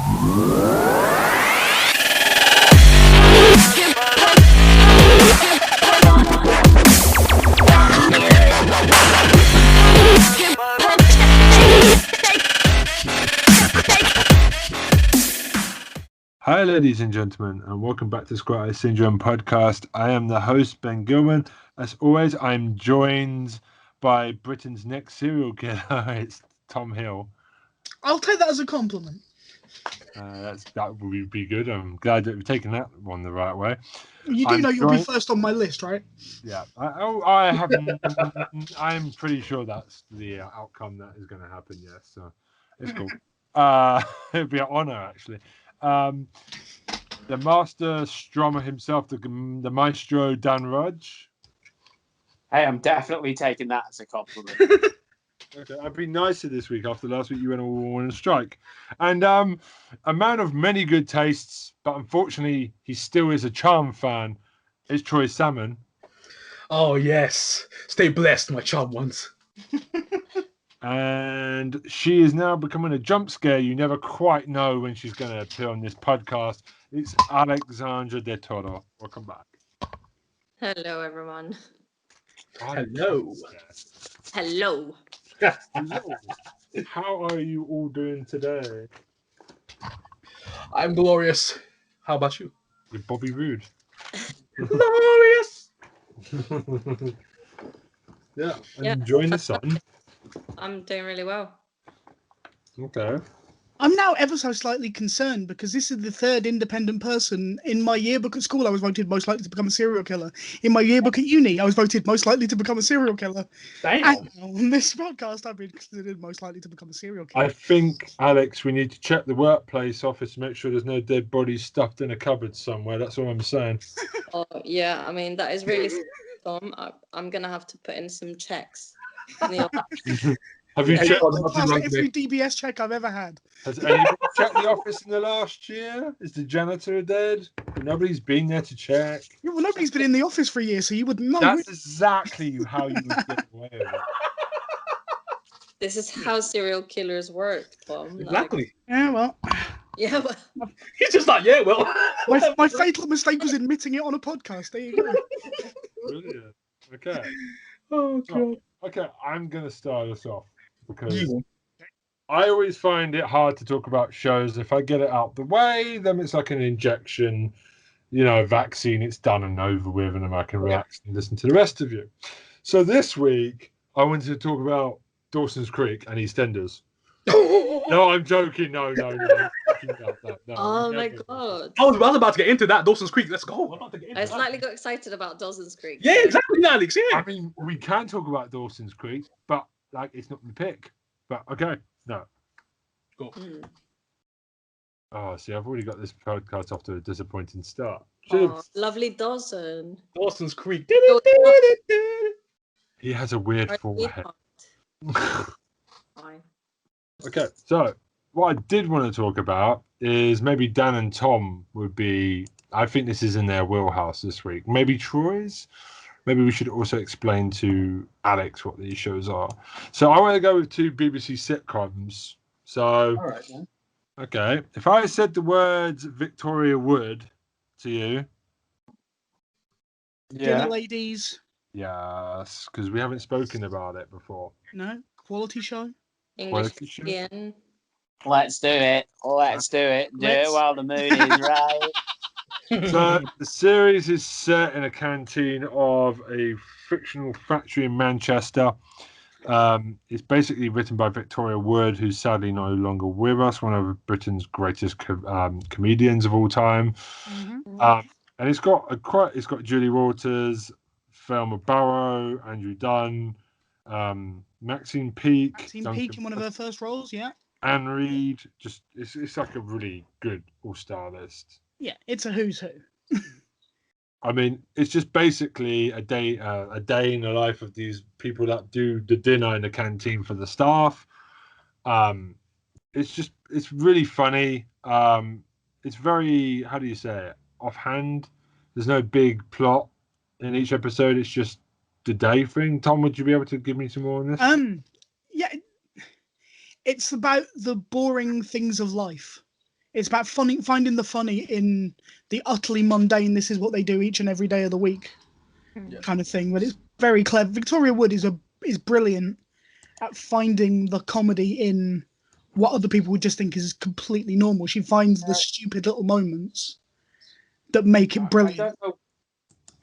Hi, ladies and gentlemen, and welcome back to Squat Eye Syndrome podcast. I am the host, Ben Gilman. As always, I'm joined by Britain's next serial killer. It's Tom Hill. I'll take that as a compliment. That would be good. I'm glad that we've taken that one the right way. You do know you'll be first on my list, right? Yeah. I haven't. I'm pretty sure that's the outcome that is going to happen. Yes. So it's cool. It'd be an honor, actually. The master strummer himself, the maestro Dan Rudge. Hey, I'm definitely taking that as a compliment. Okay, I've been nicer this week. After last week, you went all on a strike. And a man of many good tastes, but unfortunately, he still is a Charm fan. Is Troy Salmon. Oh yes, stay blessed, my Charm ones. And she is now becoming a jump scare. You never quite know when she's going to appear on this podcast. It's Alexandra De Toro. Welcome back. Hello, everyone. Hello. Hello. Hello. How are you all doing today? I'm glorious. How about you? With Bobby Roode. Glorious. Yeah, enjoying the sun. I'm doing really well. Okay. I'm now ever so slightly concerned because this is the third independent person in my yearbook at school. I was voted most likely to become a serial killer. In my yearbook at uni, I was voted most likely to become a serial killer. Damn. And on this podcast, I've been considered most likely to become a serial killer. I think, Alex, we need to check the workplace office to make sure there's no dead bodies stuffed in a cupboard somewhere. That's all I'm saying. Oh, yeah. I mean, that is really Tom. I'm going to have to put in some checks. In the office. Have you checked? That's every DBS check I've ever had. Has anybody checked the office in the last year? Is the janitor dead? Nobody's been there to check. Yeah, well, nobody's been in the office for a year, so you wouldn't know. That's exactly how you would get away with it. This is how serial killers work, Tom. Exactly. Yeah, well. Yeah, well. He's just like, yeah, well. My fatal mistake was admitting it on a podcast. There you go. Brilliant. Okay. Oh, God. Okay, I'm going to start us off because I always find it hard to talk about shows. If I get it out the way, then it's like an injection, vaccine. It's done and over with, and then I can relax and listen to the rest of you. So this week, I wanted to talk about Dawson's Creek and EastEnders. No, I'm joking. No. Oh my God. I was about to get into that. Dawson's Creek. Let's go. I'm about to get into I slightly got excited about Dawson's Creek. Yeah, exactly, Alex. Yeah. I mean, we can talk about Dawson's Creek, but it's not the pick. But okay, no. Go. Oh, see, I've already got this podcast off to a disappointing start. Oh, lovely Dawson. Dawson's Creek. He has a weird forehead. Fine. Okay, so what I did want to talk about is maybe Dan and Tom would be. I think this is in their wheelhouse this week. Maybe Troy's. Maybe we should also explain to Alex what these shows are. So I want to go with two BBC sitcoms. So, all right, then. Okay, if I said the words Victoria Wood to you, Dinnerladies. Yes, because we haven't spoken about it before. No, quality show. English Quality show? Indian. Let's do it. Let's do it. Do it while the mood is right. So the series is set in a canteen of a fictional factory in Manchester. It's basically written by Victoria Wood, who's sadly no longer with us, one of Britain's greatest comedians of all time. Mm-hmm. And it's got Julie Walters, Thelma Barrow, Andrew Dunn, Maxine Peake. Maxine Peake in one of her first roles, yeah. Anne Reid. Just it's like a really good all-star list. Yeah, it's a who's who. I mean, it's just basically a day in the life of these people that do the dinner in the canteen for the staff. It's really funny. It's very, how do you say it, offhand. There's no big plot in each episode. It's just the day thing. Tom, would you be able to give me some more on this? Yeah, it's about the boring things of life. It's about finding the funny in the utterly mundane. This is what they do each and every day of the week, kind of thing. But it's very clever. Victoria Wood is brilliant at finding the comedy in what other people would just think is completely normal. She finds the stupid little moments that make it brilliant.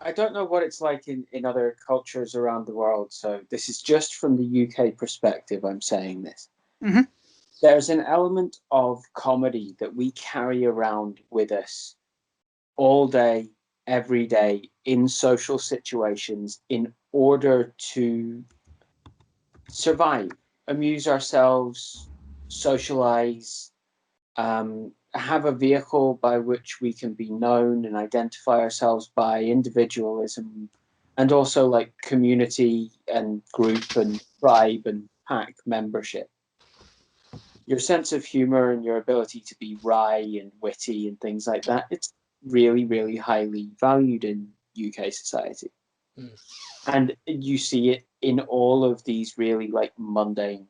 I don't know what it's like in other cultures around the world. So this is just from the UK perspective. I'm saying this. Mm-hmm. There's an element of comedy that we carry around with us all day, every day, in social situations in order to survive, amuse ourselves, socialize, have a vehicle by which we can be known and identify ourselves by individualism, and also like community and group and tribe and pack membership. Your sense of humor and your ability to be wry and witty and things like that, it's really, really highly valued in UK society. And you see it in all of these really like mundane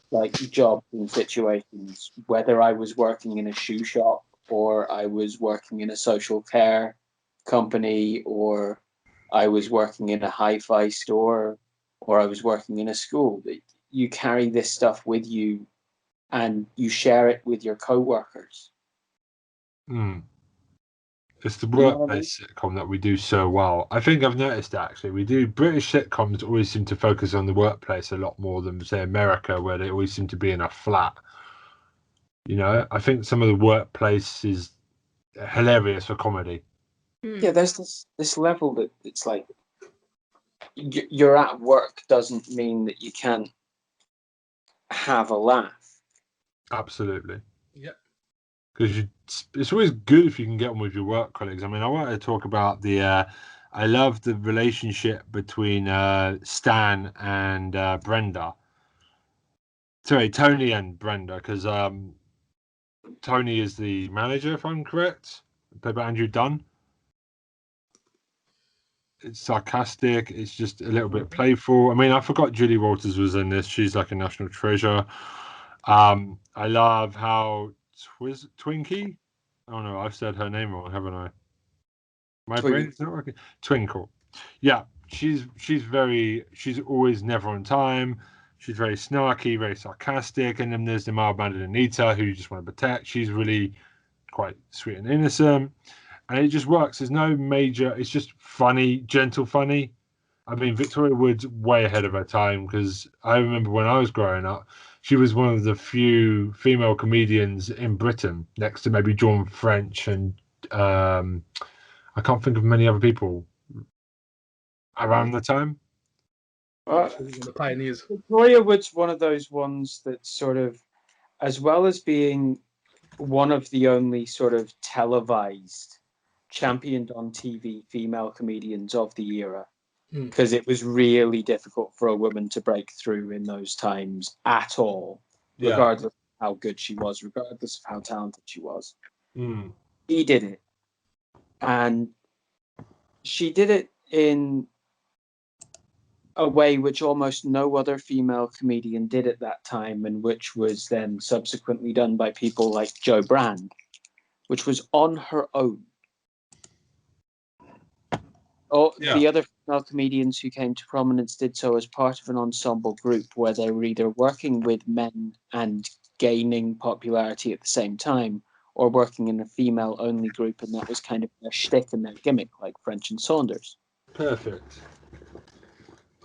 like jobs and situations, whether I was working in a shoe shop or I was working in a social care company or I was working in a hi-fi store or I was working in a school. You carry this stuff with you and you share it with your co-workers. It's the workplace sitcom that we do so well. I think I've noticed that actually. British sitcoms always seem to focus on the workplace a lot more than, say, America, where they always seem to be in a flat. You know, I think some of the workplace is hilarious for comedy. Yeah, there's this level that it's like you're at work doesn't mean that you can't have a laugh. Absolutely. Yep. Because it's always good if you can get on with your work colleagues. I mean, I wanted to talk about I love the relationship between Stan and Brenda. Sorry, Tony and Brenda, because Tony is the manager, if I'm correct, played by Andrew Dunn. It's sarcastic. It's just a little bit playful. I mean, I forgot Julie Walters was in this. She's like a national treasure. I love how Twinkie. Oh no, I've said her name wrong, haven't I? My brain's not working. Twinkle. Yeah, she's always never on time. She's very snarky, very sarcastic, and then there's the mild-mannered Anita who you just want to protect. She's really quite sweet and innocent, and it just works. There's no major. It's just funny, gentle funny. I mean, Victoria Wood's way ahead of her time because I remember when I was growing up, she was one of the few female comedians in Britain, next to maybe Dawn French and I can't think of many other people around the time. The pioneers. Victoria Wood's one of those ones that sort of, as well as being one of the only sort of televised, championed on TV female comedians of the era, because it was really difficult for a woman to break through in those times at all, regardless of how good she was, regardless of how talented she was. He did it. And she did it in a way which almost no other female comedian did at that time, and which was then subsequently done by people like Jo Brand, which was on her own. The other female comedians who came to prominence did so as part of an ensemble group where they were either working with men and gaining popularity at the same time, or working in a female-only group, and that was kind of their shtick and their gimmick, like French and Saunders. Perfect.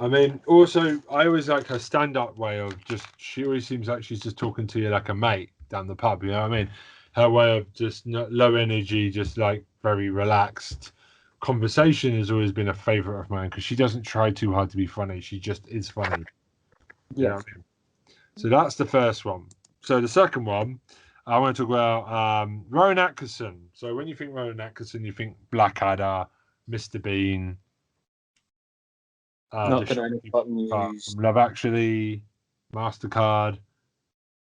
I mean, also, I always like her stand-up way of she always seems like she's just talking to you like a mate down the pub, you know what I mean? Her way of just low energy, just like very relaxed conversation has always been a favourite of mine because she doesn't try too hard to be funny. She just is funny. You know what I mean? So that's the first one. So the second one, I want to talk about Rowan Atkinson. So when you think Rowan Atkinson, you think Blackadder, Mr. Bean, Not that I've gotten used. Love Actually, MasterCard,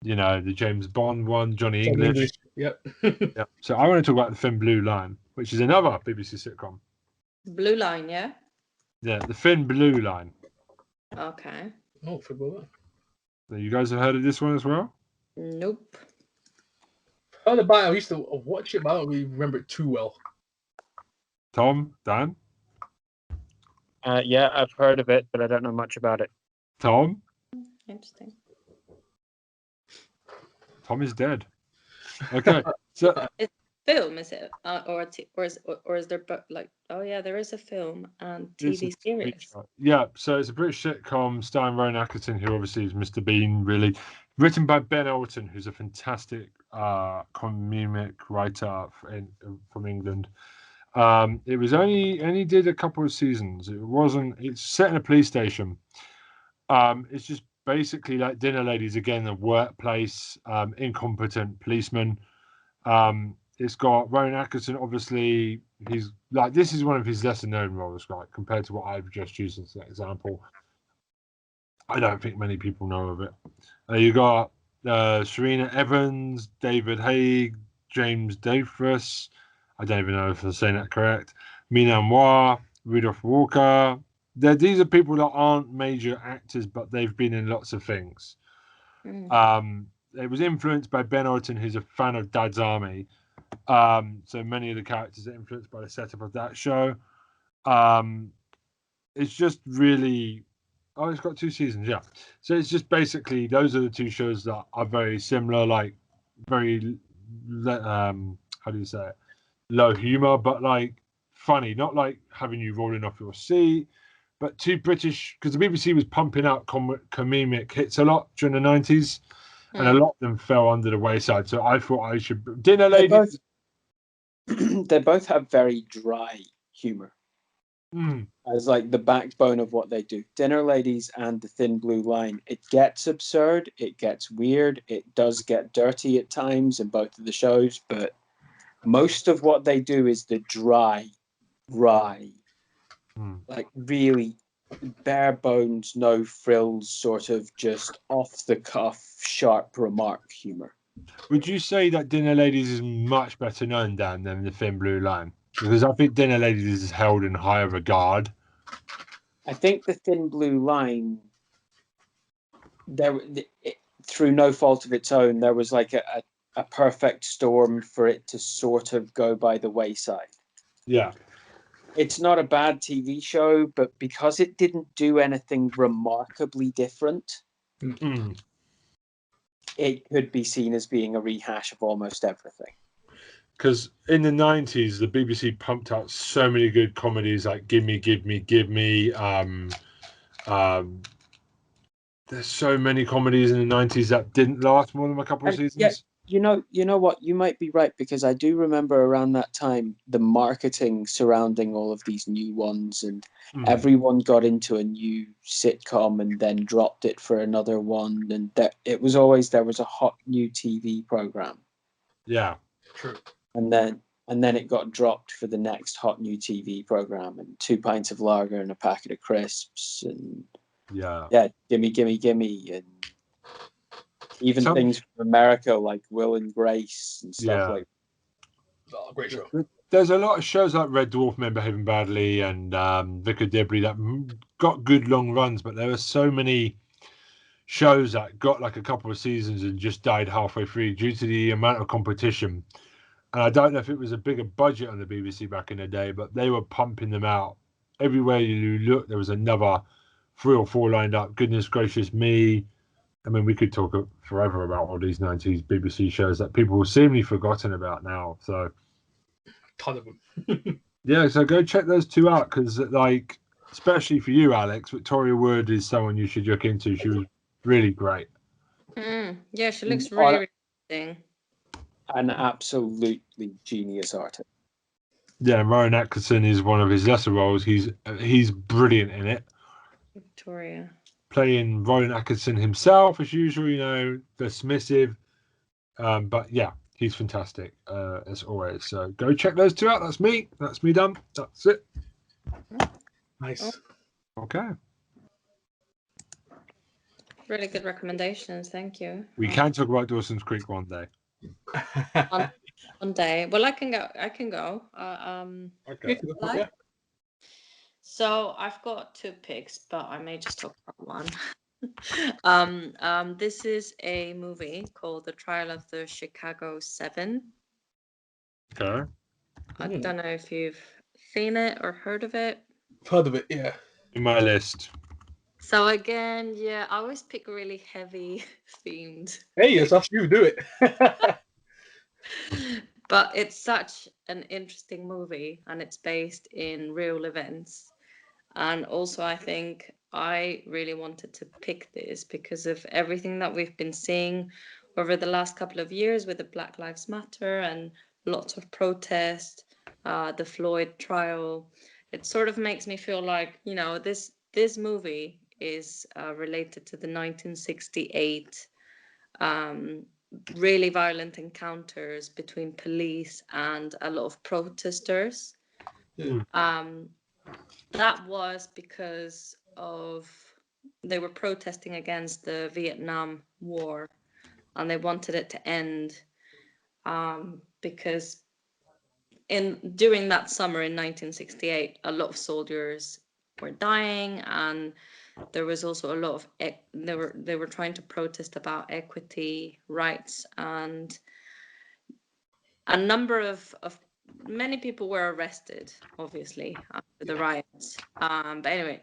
you know, the James Bond one, Johnny English. Yep. Yep. So I want to talk about The Thin Blue Line, which is another BBC sitcom. Blue Line, yeah? Yeah, The Thin Blue Line. heard about it. I used to watch it, but I don't really remember it too well. Tom, Dan, Yeah, I've heard of it, but I don't know much about it. Tom. Interesting. Tom is dead. Okay, so Film, is it? Or is there like? Oh yeah, there is a film and TV series. Yeah, so it's a British sitcom starring Rowan Atkinson, who obviously is Mr. Bean, really. Written by Ben Elton, who's a fantastic comedic writer from England. It was only did a couple of seasons. It's set in a police station. It's just basically like Dinnerladies again, a workplace, incompetent policeman. It's got Rowan Atkinson, obviously. He's like, this is one of his lesser known roles, right? Compared to what I've just used as an example. I don't think many people know of it. You got Serena Evans, David Haig, James Dreyfus. I don't even know if I'm saying that correct. Mina Moore, Rudolph Walker. These are people that aren't major actors, but they've been in lots of things. It was influenced by Ben Elton, who's a fan of Dad's Army. So many of the characters are influenced by the setup of that show. It's just really... Oh, it's got 2 seasons, yeah. So it's just basically, those are the 2 shows that are very similar, like very, how do you say it? Low humor, but like funny, not like having you rolling off your seat, but 2 British, because the BBC was pumping out comedic hits a lot during the 90s, and a lot of them fell under the wayside. So I thought I should... Dinnerladies... They both have very dry humor. As like the backbone of what they do. Dinnerladies and The Thin Blue Line. It gets absurd, it gets weird, it does get dirty at times in both of the shows, but most of what they do is the dry, like really bare bones, no frills, sort of just off the cuff, sharp remark humor. Would you say that Dinnerladies is much better known, Dan, than The Thin Blue Line? Because I think Dinnerladies is held in higher regard. I think The Thin Blue Line, through no fault of its own, there was like a perfect storm for it to sort of go by the wayside. Yeah. It's not a bad TV show, but because it didn't do anything remarkably different, it could be seen as being a rehash of almost everything. Because in the 90s, the BBC pumped out so many good comedies like Gimme, Give Me, Give Me. There's so many comedies in the 90s that didn't last more than a couple of seasons. Yeah, you know what? You might be right, because I do remember around that time the marketing surrounding all of these new ones, and everyone got into a new sitcom and then dropped it for another one, and there was a hot new TV program. Yeah, true. And then it got dropped for the next hot new TV program, and 2 pints of lager and a packet of crisps, and gimme, and even things from America like Will and Grace and stuff like that. Oh, great show. There's a lot of shows like Red Dwarf Men Behaving Badly and Vicar Dibley that got good long runs, but there are so many shows that got like a couple of seasons and just died halfway through due to the amount of competition. And I don't know if it was a bigger budget on the BBC back in the day, but they were pumping them out. Everywhere you look, there was another 3 or 4 lined up. Goodness gracious me. I mean, we could talk forever about all these 90s BBC shows that people have seemingly forgotten about now. So, ton of them. Yeah, so go check those 2 out, because, like, especially for you, Alex, Victoria Wood is someone you should look into. She was really great. Yeah, she looks really interesting. An absolutely genius artist. Yeah, Rowan Atkinson is one of his lesser roles. He's brilliant in it. Victoria. Playing Rowan Atkinson himself, as usual, you know, dismissive. But yeah, he's fantastic, as always. So go check those 2 out. That's me done. That's it. Nice. Okay. Really good recommendations. Thank you. We can talk about Dawson's Creek one day. One day. Well, I can go. Okay. So I've got 2 picks, but I may just talk about one. This is a movie called The Trial of the Chicago 7. Okay. I don't know if you've seen it or heard of it. Heard of it, yeah. In my list. So again, yeah, I always pick really heavy themed. Hey, yes, that's you, do it. But it's such an interesting movie, and it's based in real events. And also, I think I really wanted to pick this because of everything that we've been seeing over the last couple of years with the Black Lives Matter and lots of protest, the Floyd trial. It sort of makes me feel like, you know, this movie is related to the 1968 really violent encounters between police and a lot of protesters. That was because of they were protesting against the Vietnam War, and they wanted it to end because during that summer in 1968, a lot of soldiers were dying, and there was also a lot of they were trying to protest about equity, rights, and a number of many people were arrested, obviously, after the riots. But anyway,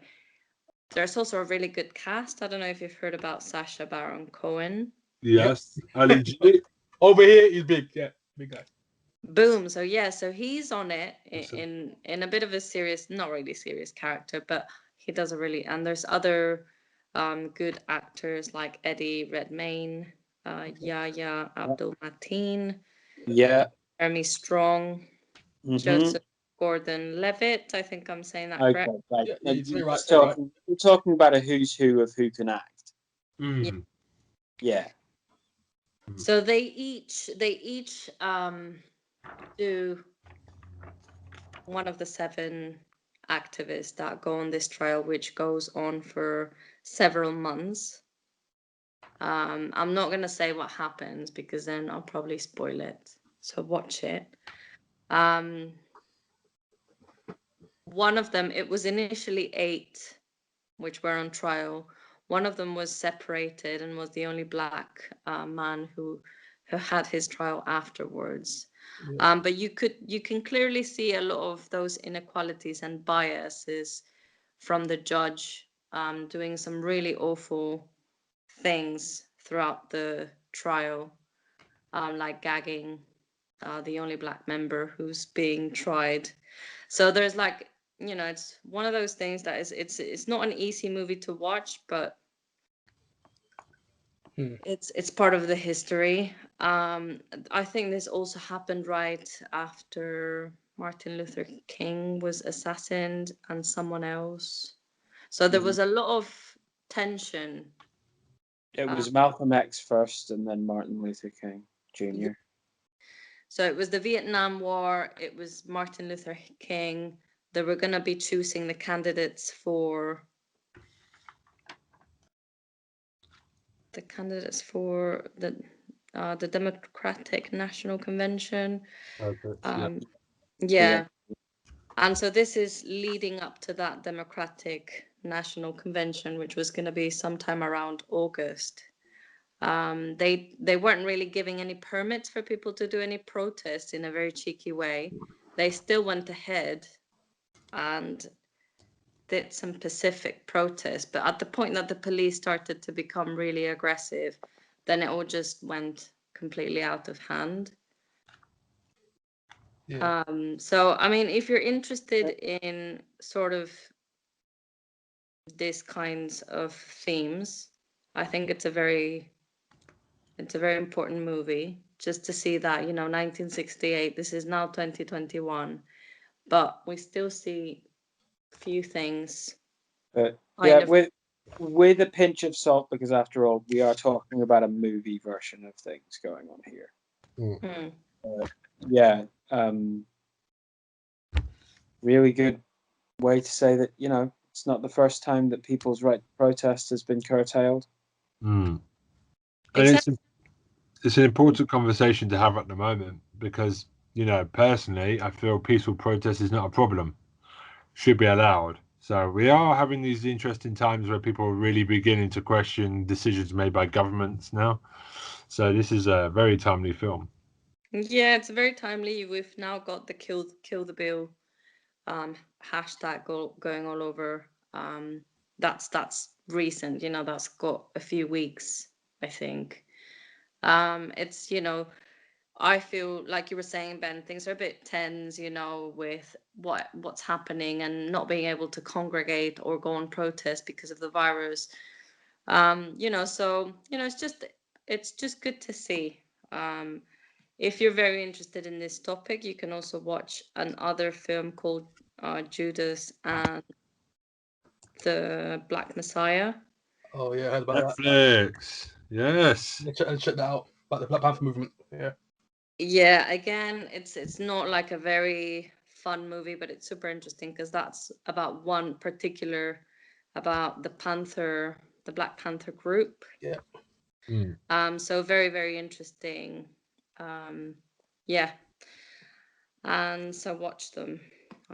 there's also a really good cast. I don't know if you've heard about Sacha Baron Cohen. Yes. Ali G. Over here, he's big. Yeah, big guy. Boom. So yeah, so he's on it in a bit of a serious, not really serious character, but he does a really, and there's other good actors like Eddie Redmayne, Yahya Abdul-Mateen, Jeremy Strong, Joseph Gordon-Levitt. I think I'm saying that correct. Right. Yeah, You're talking about a who's who of who can act. Yeah. So they each do one of the 7 activists that go on this trial, which goes on for several months. I'm not going to say what happens because then I'll probably spoil it. So watch it. One of them, it was initially 8 which were on trial. One of them was separated and was the only black man who had his trial afterwards. But you can clearly see a lot of those inequalities and biases from the judge doing some really awful things throughout the trial, like gagging the only black member who's being tried. So there's like, you know, it's one of those things that is it's not an easy movie to watch, but it's part of the history. I think this also happened right after Martin Luther King was assassinated and someone else. So there was a lot of tension. It was Malcolm X first and then Martin Luther King Jr. So it was the Vietnam War, it was Martin Luther King. They were going to be choosing the candidates for the Democratic National Convention. Yeah. And so this is leading up to that Democratic National Convention, which was going to be sometime around August. They weren't really giving any permits for people to do any protests in a very cheeky way. They still went ahead and did some pacific protests, but at the point that the police started to become really aggressive, then it all just went completely out of hand. So I mean, if you're interested in sort of these kinds of themes, I think it's a very important movie, just to see that, you know, 1968, this is now 2021, but we still see few things. With a pinch of salt, because after all, we are talking about a movie version of things going on here. Really good way to say that, you know, it's not the first time that people's right to protest has been curtailed. And it's an important conversation to have at the moment because, you know, personally, I feel peaceful protest is not a problem. Should be allowed. So we are having these interesting times where people are really beginning to question decisions made by governments now. So this is a very timely film. Yeah, it's very timely. We've now got the kill the bill hashtag going all over. That's recent, you know, that's got a few weeks, I think. It's, you know, I feel like you were saying, Ben, things are a bit tense, you know, with what's happening and not being able to congregate or go on protest because of the virus. You know, so, you know, it's just good to see. If you're very interested in this topic, you can also watch another film called Judas and the Black Messiah. Oh yeah, I heard about that. Netflix. Yes. Check that out. About the Black Panther movement. Yeah. Yeah, again, it's not like a very fun movie, but it's super interesting because that's about one particular about the Black Panther group. Yeah. So very, very interesting. Yeah. And so watch them.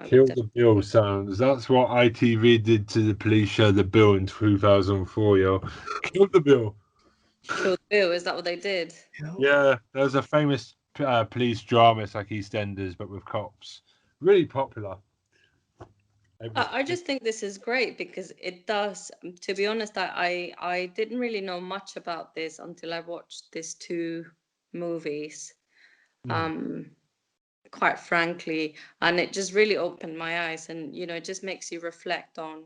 Kill the Bill sounds. That's what ITV did to the police show The Bill in 2004, yo. Kill the Bill. Kill the Bill, is that what they did? Yeah, there's a famous police drama. It's like EastEnders, but with cops. Really popular. I just think this is great because it does. To be honest, I didn't really know much about this until I watched these two movies. Quite frankly, and it just really opened my eyes, and you know, it just makes you reflect on,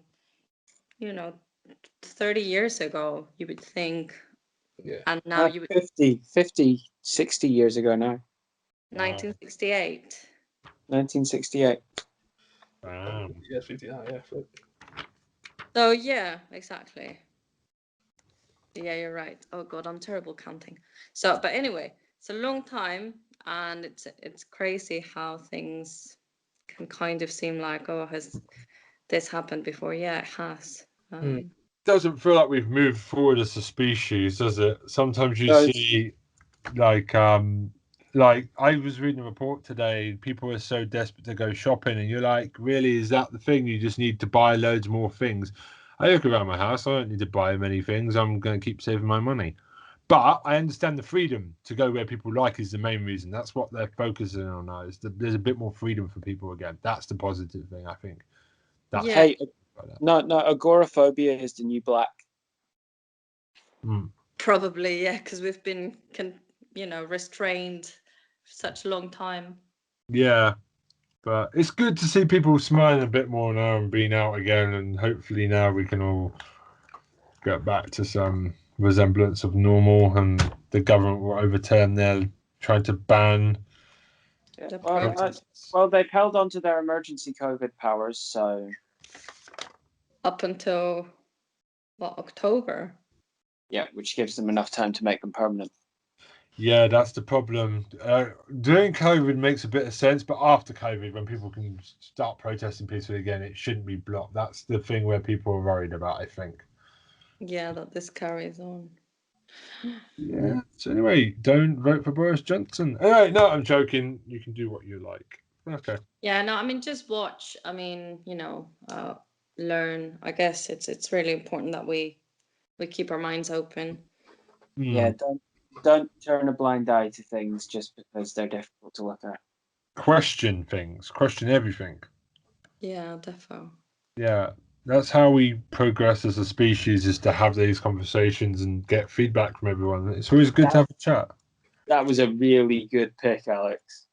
you know, 30 years ago, you would think, and now you would 50, 60 years ago now. 1968. 1968. Yeah, 50. Yeah. So yeah, exactly. Yeah, you're right. Oh God, I'm terrible counting. So, but anyway, it's a long time, and it's crazy how things can kind of seem like, oh, has this happened before? Yeah, it has. Doesn't feel like we've moved forward as a species, does it? Sometimes you see, like I was reading a report today. People are so desperate to go shopping, and you're like, really, is that the thing? You just need to buy loads more things. I look around my house. I don't need to buy many things. I'm going to keep saving my money. But I understand the freedom to go where people like is the main reason. That's what they're focusing on now. Is that there's a bit more freedom for people again. That's the positive thing, I think. That's Hey, no, agoraphobia is the new black. Probably, yeah, because we've been, restrained for such a long time. Yeah, but it's good to see people smiling a bit more now and being out again, and hopefully now we can all get back to some resemblance of normal, and the government will overturn their trying to ban. Yeah. Well, they've held on to their emergency COVID powers, so up until October. Yeah, which gives them enough time to make them permanent. Yeah, that's the problem. During COVID makes a bit of sense, but after COVID, when people can start protesting peacefully again, it shouldn't be blocked. That's the thing where people are worried about, I think. Yeah, that this carries on. Yeah. So anyway, don't vote for Boris Johnson. Anyway, no, I'm joking. You can do what you like. Okay. Yeah, no, I mean, just watch. I mean, learn. I guess it's really important that we keep our minds open. Yeah, don't turn a blind eye to things just because they're difficult to look at. Question things. Question everything. Yeah, defo. Yeah, that's how we progress as a species, is to have these conversations and get feedback from everyone. It's always good to have a chat. That was a really good pick, Alex.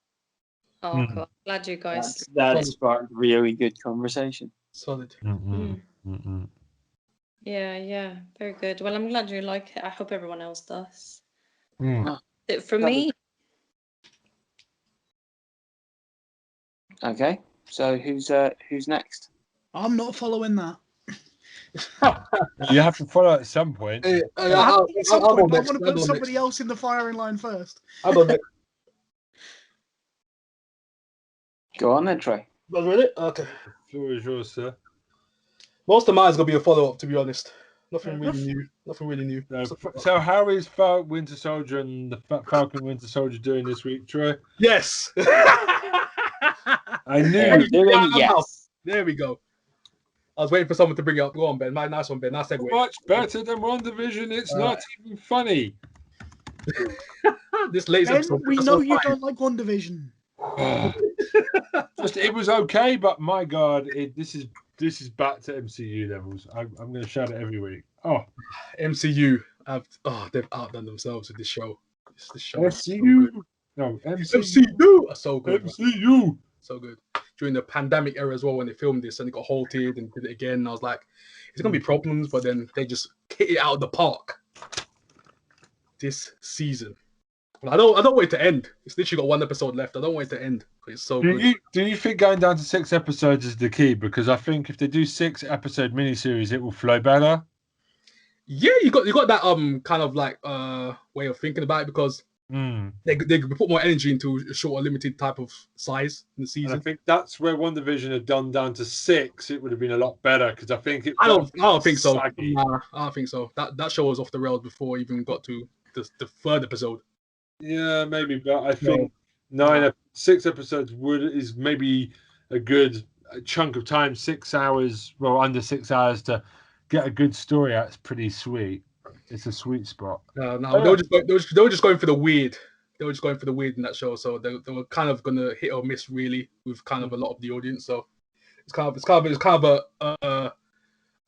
Oh, cool. Glad you guys. That sparked really good conversation. Solid. Yeah, very good. Well, I'm glad you like it. I hope everyone else does. For Lovely. me. Okay, so who's next? I'm not following that. You have to follow at some point. I want to put somebody else in the firing line first. I'll go next. Go on then, Troy. Was ready? Okay. The floor is yours, sir. Most of mine's gonna be a follow-up, to be honest. Nothing really new. So how is Winter Soldier and the Falcon Winter Soldier doing this week, Troy? Yes. I knew. Yes. There we go. I was waiting for someone to bring it up. Go on, Ben. My nice one, Ben. Nice segue. Much better than WandaVision. It's not even funny. This latest Ben, episode. we know you don't like WandaVision. Just it was okay, but my God, this is back to MCU levels. I'm going to shout it every week. Oh, MCU. They've outdone themselves with this show. This show MCU. No, MCU. So good. MCU. So good. During the pandemic era as well, when they filmed this and it got halted and did it again, and I was like, "It's gonna be problems," but then they just hit it out of the park this season. I don't want it to end. It's literally got one episode left. I don't want it to end. It's so good. Do you think going down to 6 episodes is the key? Because I think if they do 6-episode miniseries, it will flow better. Yeah, you got that kind of like way of thinking about it, because they put more energy into a shorter, limited type of size in the season. And I think that's where WandaVision had done down to 6. It would have been a lot better, because I think it. I don't think so. Saggy. Nah, I don't think so. That show was off the rails before it even got to the third episode. Yeah, maybe, but I think 6 episodes is maybe a good chunk of time. 6 hours, well, under 6 hours to get a good story out. It's pretty sweet. It's a sweet spot. No, they were just going for the weird. They were just going for the weird in that show, so they were kind of gonna hit or miss really with kind of a lot of the audience. So it's kind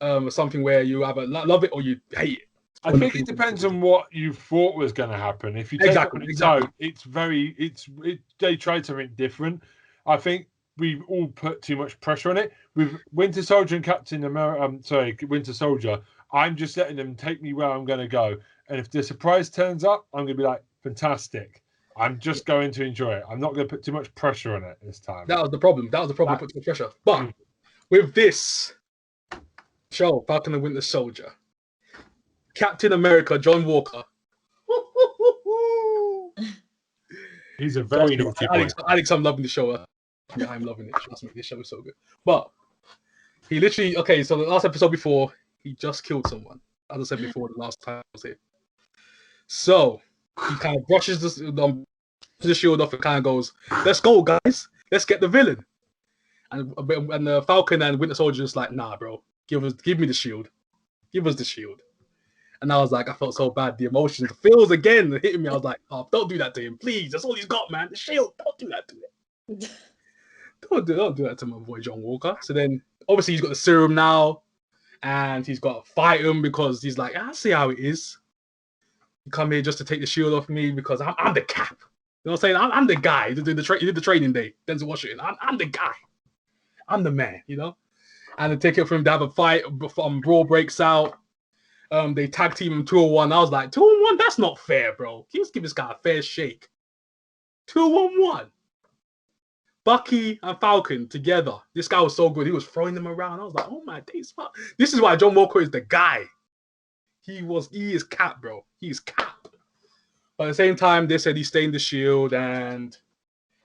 of something where you either love it or you hate it. I think it depends on what you thought was going to happen. If you take it, they tried something different. I think we've all put too much pressure on it. With Winter Soldier and Captain America, Winter Soldier, I'm just letting them take me where I'm going to go. And if the surprise turns up, I'm going to be like, fantastic. I'm just going to enjoy it. I'm not going to put too much pressure on it this time. That was the problem. Put too much pressure. But with this show, Falcon and Winter Soldier, Captain America, John Walker. He's a very naughty boy. Alex, I'm loving the show. Yeah, I'm loving it. Trust me, this show is so good. But he literally, so the last episode before, he just killed someone. As I said before, the last time I was here. So he kind of brushes the shield off and kind of goes, "Let's go, guys. Let's get the villain." And the Falcon and Winter Soldier just like, "Nah, bro. Give me the shield. Give us the shield." And I was like, I felt so bad. The emotions, the feels again hitting me. I was like, "Oh, don't do that to him, please. That's all he's got, man. The shield. Don't do that to him. Don't do that to my boy John Walker." So then, obviously, he's got the serum now, and he's got to fight him because he's like, "I see how it is. You come here just to take the shield off me because I'm the Cap. You know what I'm saying? I'm the guy. He did the training day. Denzel Washington. I'm the guy. I'm the man. You know." And they take it for him to have a fight. Brawl breaks out. They tag team him 2-on-1. I was like, 2-on-1? That's not fair, bro. Just give this guy a fair shake. 2-on-1. Bucky and Falcon together. This guy was so good. He was throwing them around. I was like, oh my days. This is why John Walker is the guy. He is Cap, bro. He's Cap. But at the same time, they said he stained the shield and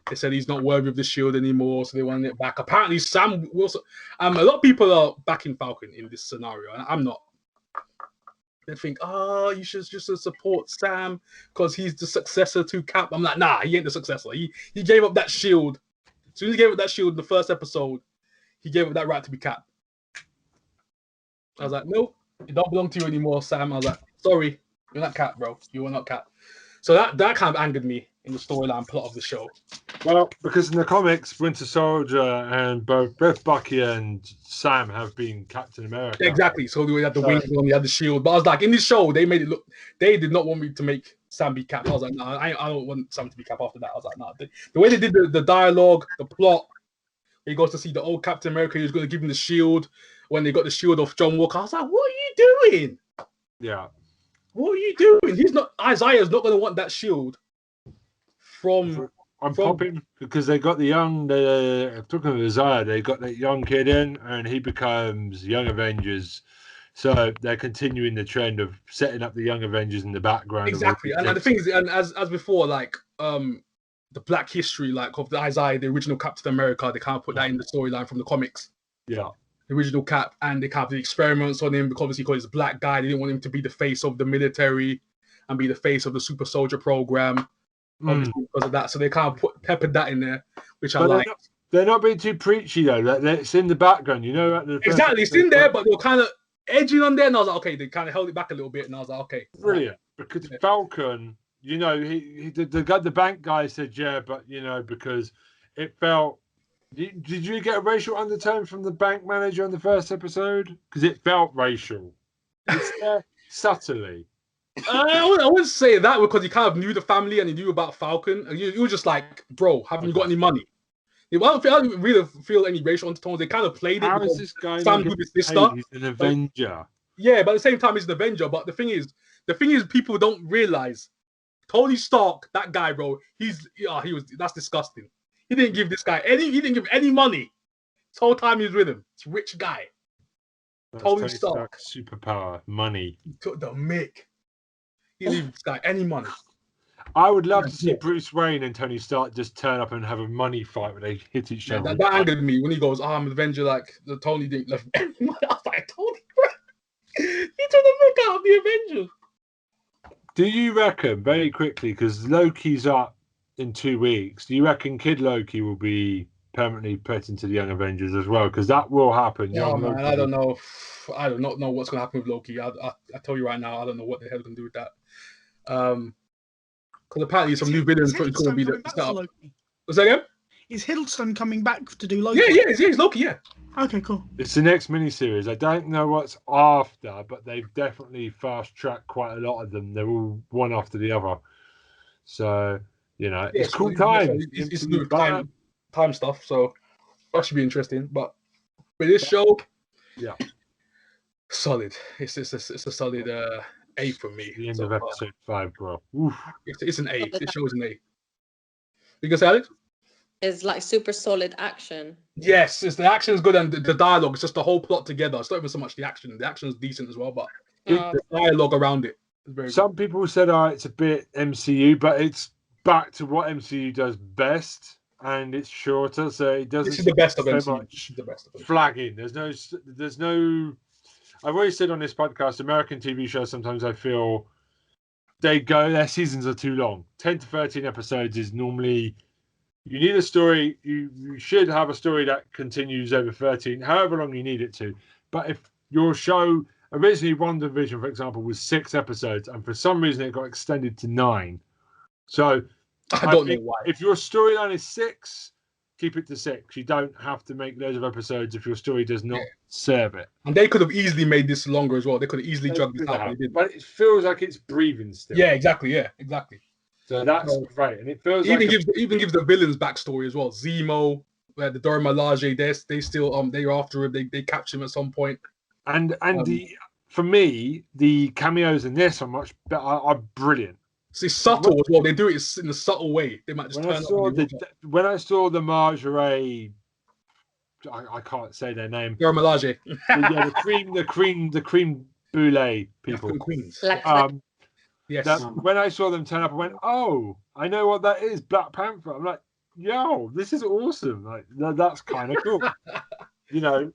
they said he's not worthy of the shield anymore, so they wanted it back. Apparently, Sam Wilson. A lot of people are backing Falcon in this scenario, and I'm not. They think, you should just support Sam because he's the successor to Cap. I'm like, nah, he ain't the successor. He gave up that shield. As soon as he gave up that shield in the first episode, he gave up that right to be Cap. I was like, nope, it don't belong to you anymore, Sam. I was like, sorry, you're not Cap, bro. You are not Cap. So that kind of angered me in the storyline plot of the show. Well, because in the comics, Winter Soldier and both Bucky and Sam have been Captain America. Exactly. So we had the wings on, we had the shield. But I was like, in this show, they made it look. They did not want me to make Sam be Cap. I was like, no, I don't want Sam to be Cap after that. I was like, no. The way they did the dialogue, the plot, he goes to see the old Captain America who's going to give him the shield. When they got the shield off John Walker, I was like, what are you doing? Yeah. What are you doing? Isaiah's not going to want that shield I'm popping because they got the young. Talking of Isaiah, they got that young kid in, and he becomes Young Avengers. So they're continuing the trend of setting up the Young Avengers in the background. Exactly, and the thing is, and as before, like the Black history, like of the Isaiah, the original Captain America, they kind of put that in the storyline from the comics. Yeah. The original Cap, and they kind of did experiments on him because obviously he's a black guy. They didn't want him to be the face of the military and be the face of the super soldier program. Obviously because of that, so they kind of peppered that in there, which I like. They're not being too preachy though. It's in the background, you know. Exactly, it's in there, but they were kind of edging on there, and I was like, okay, they kind of held it back a little bit, and I was like, okay, brilliant. Because Falcon, you know, the bank guy said, yeah, but you know, because it felt. Did you get a racial undertone from the bank manager on the first episode? Because it felt racial. It's there subtly. I wouldn't say that because he kind of knew the family and he knew about Falcon, and you were just like, bro, haven't you got any money? I don't really feel any racial undertones. They kind of played it. How is this guy? Sam with his sister. He's an Avenger. Yeah, but at the same time, he's an Avenger. But the thing is, people don't realize Tony Stark, that guy, bro. That's disgusting. He didn't give this guy he didn't give any money. This whole time he was with him. It's a rich guy. Tony Stark. Superpower, money. He took the mick. He didn't give this guy any money. I would love to see Bruce Wayne and Tony Stark just turn up and have a money fight where they hit each other. That angered me when he goes, I'm an Avenger, like the Tony didn't left any money. I was like, Tony, bro. He took the mick out of the Avengers. Do you reckon, very quickly, because Loki's up in 2 weeks, do you reckon Kid Loki will be permanently put into the Young Avengers as well? Because that will happen. Oh, man, I don't know. I do not know what's going to happen with Loki. I tell you right now, I don't know what the hell they're going to do with that. Because apparently some new villains going to be the setup. What's that again? Is Hiddleston coming back to do Loki? Yeah, he's Loki, yeah. Okay, cool. It's the next miniseries. I don't know what's after, but they've definitely fast-tracked quite a lot of them. They're all one after the other. So, you know, it's cool time. It's new time stuff, so that should be interesting. But with this show, yeah, solid. It's a solid A for me. The end of episode 5, bro. Oof. It's an A. This show is an A. You gonna say, Alex? It's like super solid action. Yes, the action is good and the dialogue. It's just the whole plot together. It's not even so much the action. The action is decent as well, but the dialogue around it is very Some good. people said, it's a bit MCU, but it's back to what MCU does best, and it's shorter, so it doesn't. This is the best of so MCU. much flagging. There's no. I've always said on this podcast, American TV shows sometimes I feel their seasons are too long. 10 to 13 episodes is normally. You need a story. You should have a story that continues over 13, however long you need it to. But if your show originally WandaVision, for example, was 6 episodes, and for some reason it got extended to 9. So I don't know why. If your storyline is 6, keep it to 6. You don't have to make loads of episodes if your story does not serve it. And they could have easily made this longer as well. They could have easily drugged this out. But it feels like it's breathing still. Yeah, exactly. So that's great, and it feels even gives the villains backstory as well. Zemo, the Dora Milaje, they still they're after him. They capture him at some point. And for me, the cameos in this are much better. Are brilliant. It's subtle as well. They do it in a subtle way. They might just when I saw the Marjorie, I can't say their name. Dora Milaje. the cream brulee people. Queens. Yes. When I saw them turn up, I went, "Oh, I know what that is, Black Panther." I'm like, "Yo, this is awesome! Like, that's kind of cool." You know,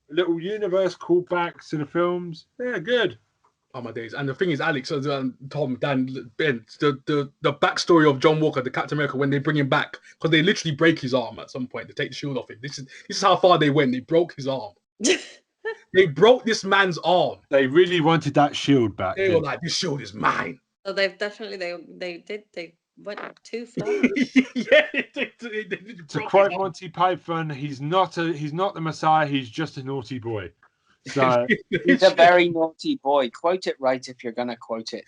little universe callbacks to the films. Yeah, good. Oh my days! And the thing is, Alex, Tom, Dan, Ben, the backstory of John Walker, the Captain America, when they bring him back, because they literally break his arm at some point. They take the shield off him. This is how far they went. They broke his arm. They broke this man's arm. They really wanted that shield back. They were like, "This shield is mine." So they've definitely they went too far. Yeah, to quote Monty Python, he's not the Messiah. He's just a naughty boy. So he's a very naughty boy. Quote it right if you're gonna quote it.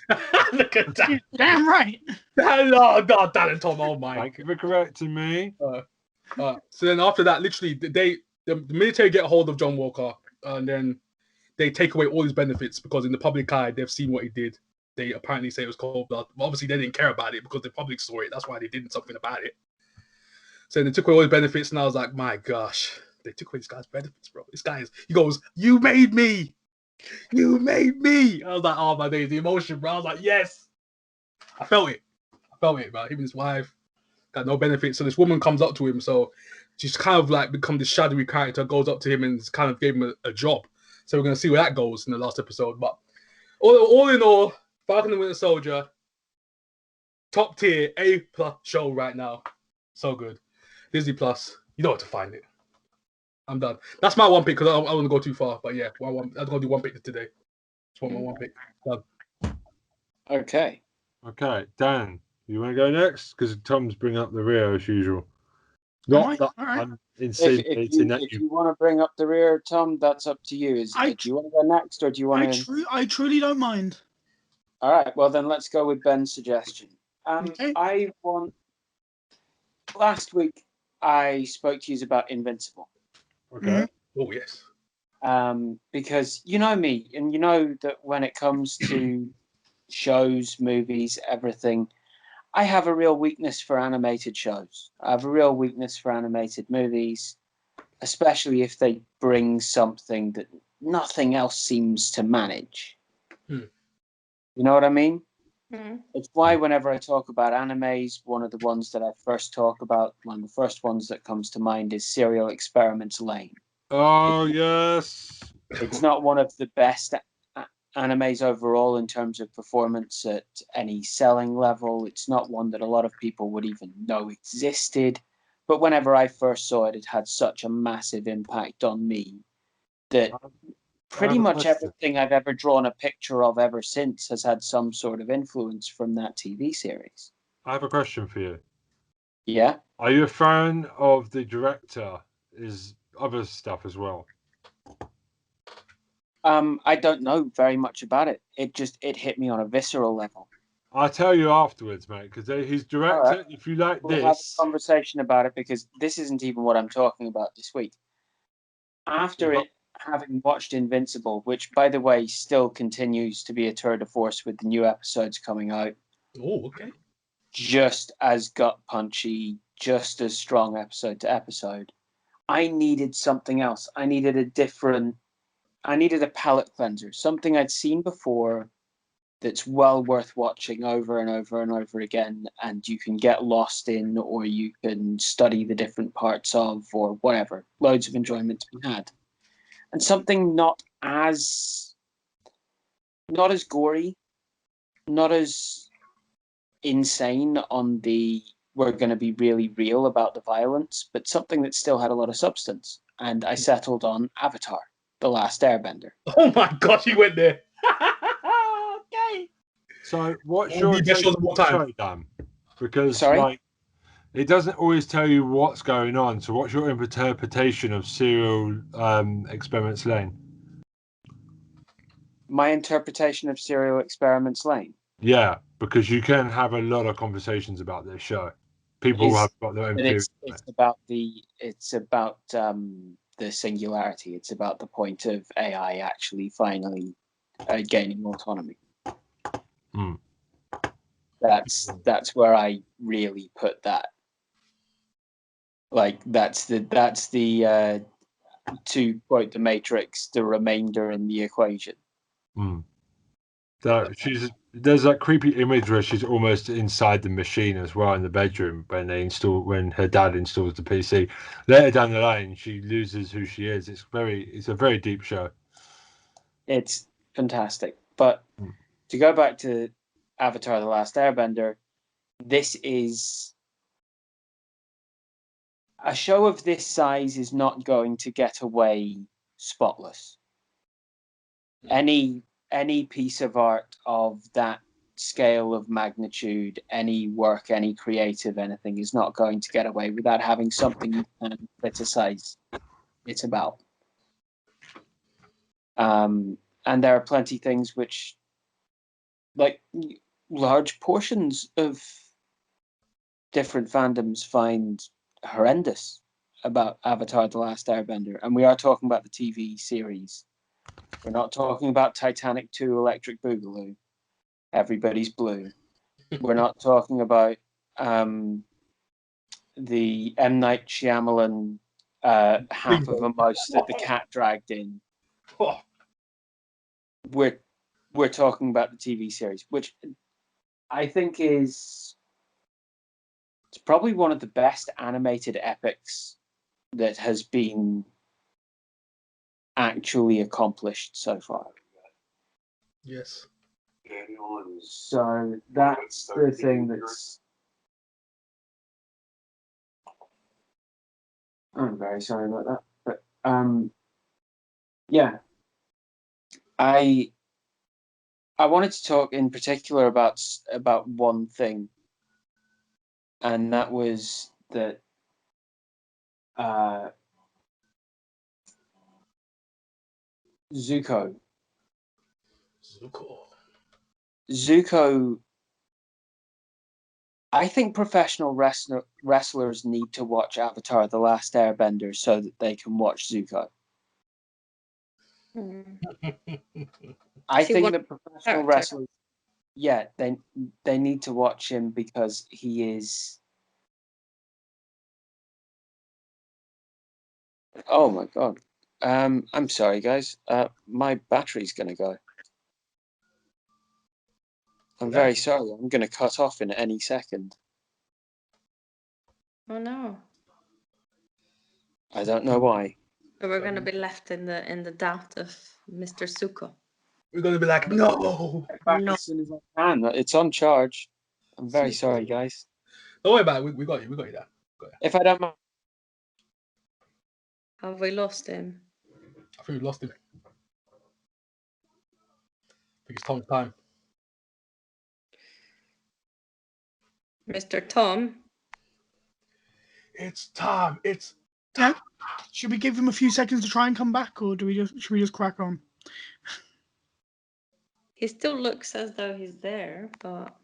Look at that. Damn right. No, Dan and Tom. Oh my! Thank you for correcting me. So then after that, literally, the military get a hold of John Walker, and then they take away all his benefits because in the public eye they've seen what he did. They apparently say it was cold blood. Well, obviously, they didn't care about it because the public saw it. That's why they did something about it. So they took away all his benefits, and I was like, my gosh, they took away this guy's benefits, bro. He goes, "You made me. You made me." I was like, oh my days, the emotion, bro. I was like, yes. I felt it, bro. Him and his wife got no benefits. So this woman comes up to him. So she's kind of like become this shadowy character, goes up to him and kind of gave him a job. So we're going to see where that goes in the last episode. But all in all, Falcon and Winter Soldier, top tier, A+ show right now. So good. Disney Plus, You know how to find it. I'm done. That's my one pick because I don't want to go too far. But yeah, I'm gonna do one pick today. Just want my one pick. Done. Okay. Okay, Dan, you want to go next? Because Tom's bringing up the rear as usual. Not that I'm insinuating that if you want to bring up the rear, Tom, that's up to you. Do you want to go next, or do you want to? I truly don't mind. All right. Well, then let's go with Ben's suggestion. Okay. Last week, I spoke to you about Invincible. Okay. Oh yes. Because you know me, and you know that when it comes to shows, movies, everything, I have a real weakness for animated shows. I have a real weakness for animated movies, especially if they bring something that nothing else seems to manage. You know what I mean? It's why whenever I talk about animes, one of the ones that I first talk about, one of the first ones that comes to mind is Serial Experiments Lain. Oh, yes. It's not one of the best animes overall in terms of performance at any selling level. It's not one that a lot of people would even know existed. But whenever I first saw it, it had such a massive impact on me that pretty much everything I've ever drawn a picture of ever since has had some sort of influence from that TV series. I have a question for you. Yeah? Are you a fan of the director? Is other stuff as well? I don't know very much about it. It hit me on a visceral level. I'll tell you afterwards, mate, because his director, right. if you like We'll this... have a conversation about it, because this isn't even what I'm talking about this week. After having watched Invincible, which, by the way, still continues to be a tour de force with the new episodes coming out. Oh, okay. Just as gut-punchy, just as strong episode to episode. I needed something else. I needed a palate cleanser, something I'd seen before that's well worth watching over and over and over again, and you can get lost in, or you can study the different parts of, or whatever. Loads of enjoyment to be had. And something not as gory, not as insane on the we're going to be really real about the violence, but something that still had a lot of substance. And I settled on Avatar, The Last Airbender. Oh my gosh, you went there. Okay. So what's your take on the show, Dan? Because it doesn't always tell you what's going on. So what's your interpretation of Serial Experiments Lain? My interpretation of Serial Experiments Lain? Yeah, because you can have a lot of conversations about this show. People have got their own theories. It's about the singularity. It's about the point of AI actually finally gaining autonomy. That's where I really put that. Like that's the to quote the Matrix, the remainder in the equation. There's that creepy image where she's almost inside the machine as well in the bedroom when her dad installs the PC. Later down the line, she loses who she is. It's a very deep show. It's fantastic. But to go back to Avatar: The Last Airbender, this is a show of this size is not going to get away spotless. Any piece of art of that scale of magnitude, any work, any creative anything is not going to get away without having something you can criticize it's about. And there are plenty of things which, like, large portions of different fandoms find horrendous about Avatar: The Last Airbender. And we are talking about the TV series. We're not talking about Titanic 2 Electric Boogaloo. Everybody's Blue. We're not talking about the M. Night Shyamalan half of a mouse that the cat dragged in. We're talking about the TV series, which I think it's probably one of the best animated epics that has been actually accomplished so far. Yes. So that's the thing I'm very sorry about that, but yeah, I wanted to talk in particular about one thing, and that was that Zuko. I think professional wrestlers need to watch Avatar: The Last Airbender so that they can watch Zuko. I think that professional wrestlers, yeah, they need to watch him because he is. Oh my god. I'm sorry, guys. My battery's gonna go. I'm very sorry. I'm gonna cut off in any second. Oh no. I don't know why. So we're gonna be left in the doubt of Mr. Suko. We're gonna be like, no. Back as soon as I can. It's on charge. I'm very sorry, guys. Don't worry about it. We got you. We got you there. If I don't mind. Have we lost him? I think we lost him. I think it's Tom's time. Mr. Tom? It's time. It's time. Should we give him a few seconds to try and come back, or should we just crack on? He still looks as though he's there, but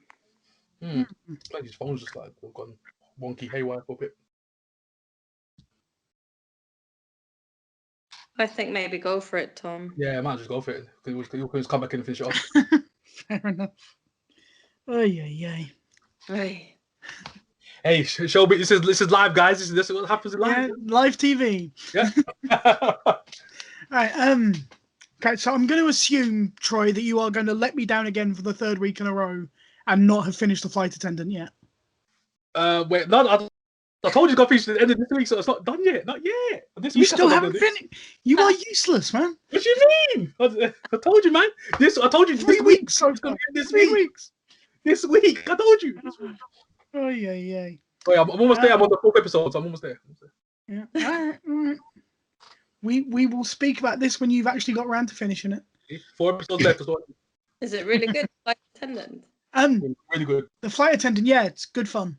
it's like his phone's just like gone wonky haywire for a bit. I think maybe go for it, Tom. Yeah, I might just go for it. You can just come back in and finish it off. Fair enough. Ay. Hey, Shelby, this is live, guys. This is what happens in live. Yeah, live TV. Yeah. Right. Okay, so I'm going to assume, Troy, that you are going to let me down again for the third week in a row and not have finished The Flight Attendant yet. Wait, no, I told you it's got to finish at the end of this week, so it's not done yet. Not yet. You still haven't finished. You are useless, man. What do you mean? I told you, man. I told you 3 weeks. So it's going to be this 3 week. weeks. This week. I told you. Oh, yeah. Wait, I'm almost there. I'm on the 4th episode, so I'm almost there. Yeah. All right. We will speak about this when you've actually got around to finishing it. 4 episodes left as well. Is it really good, Flight Attendant? Really good. The Flight Attendant, yeah, it's good fun.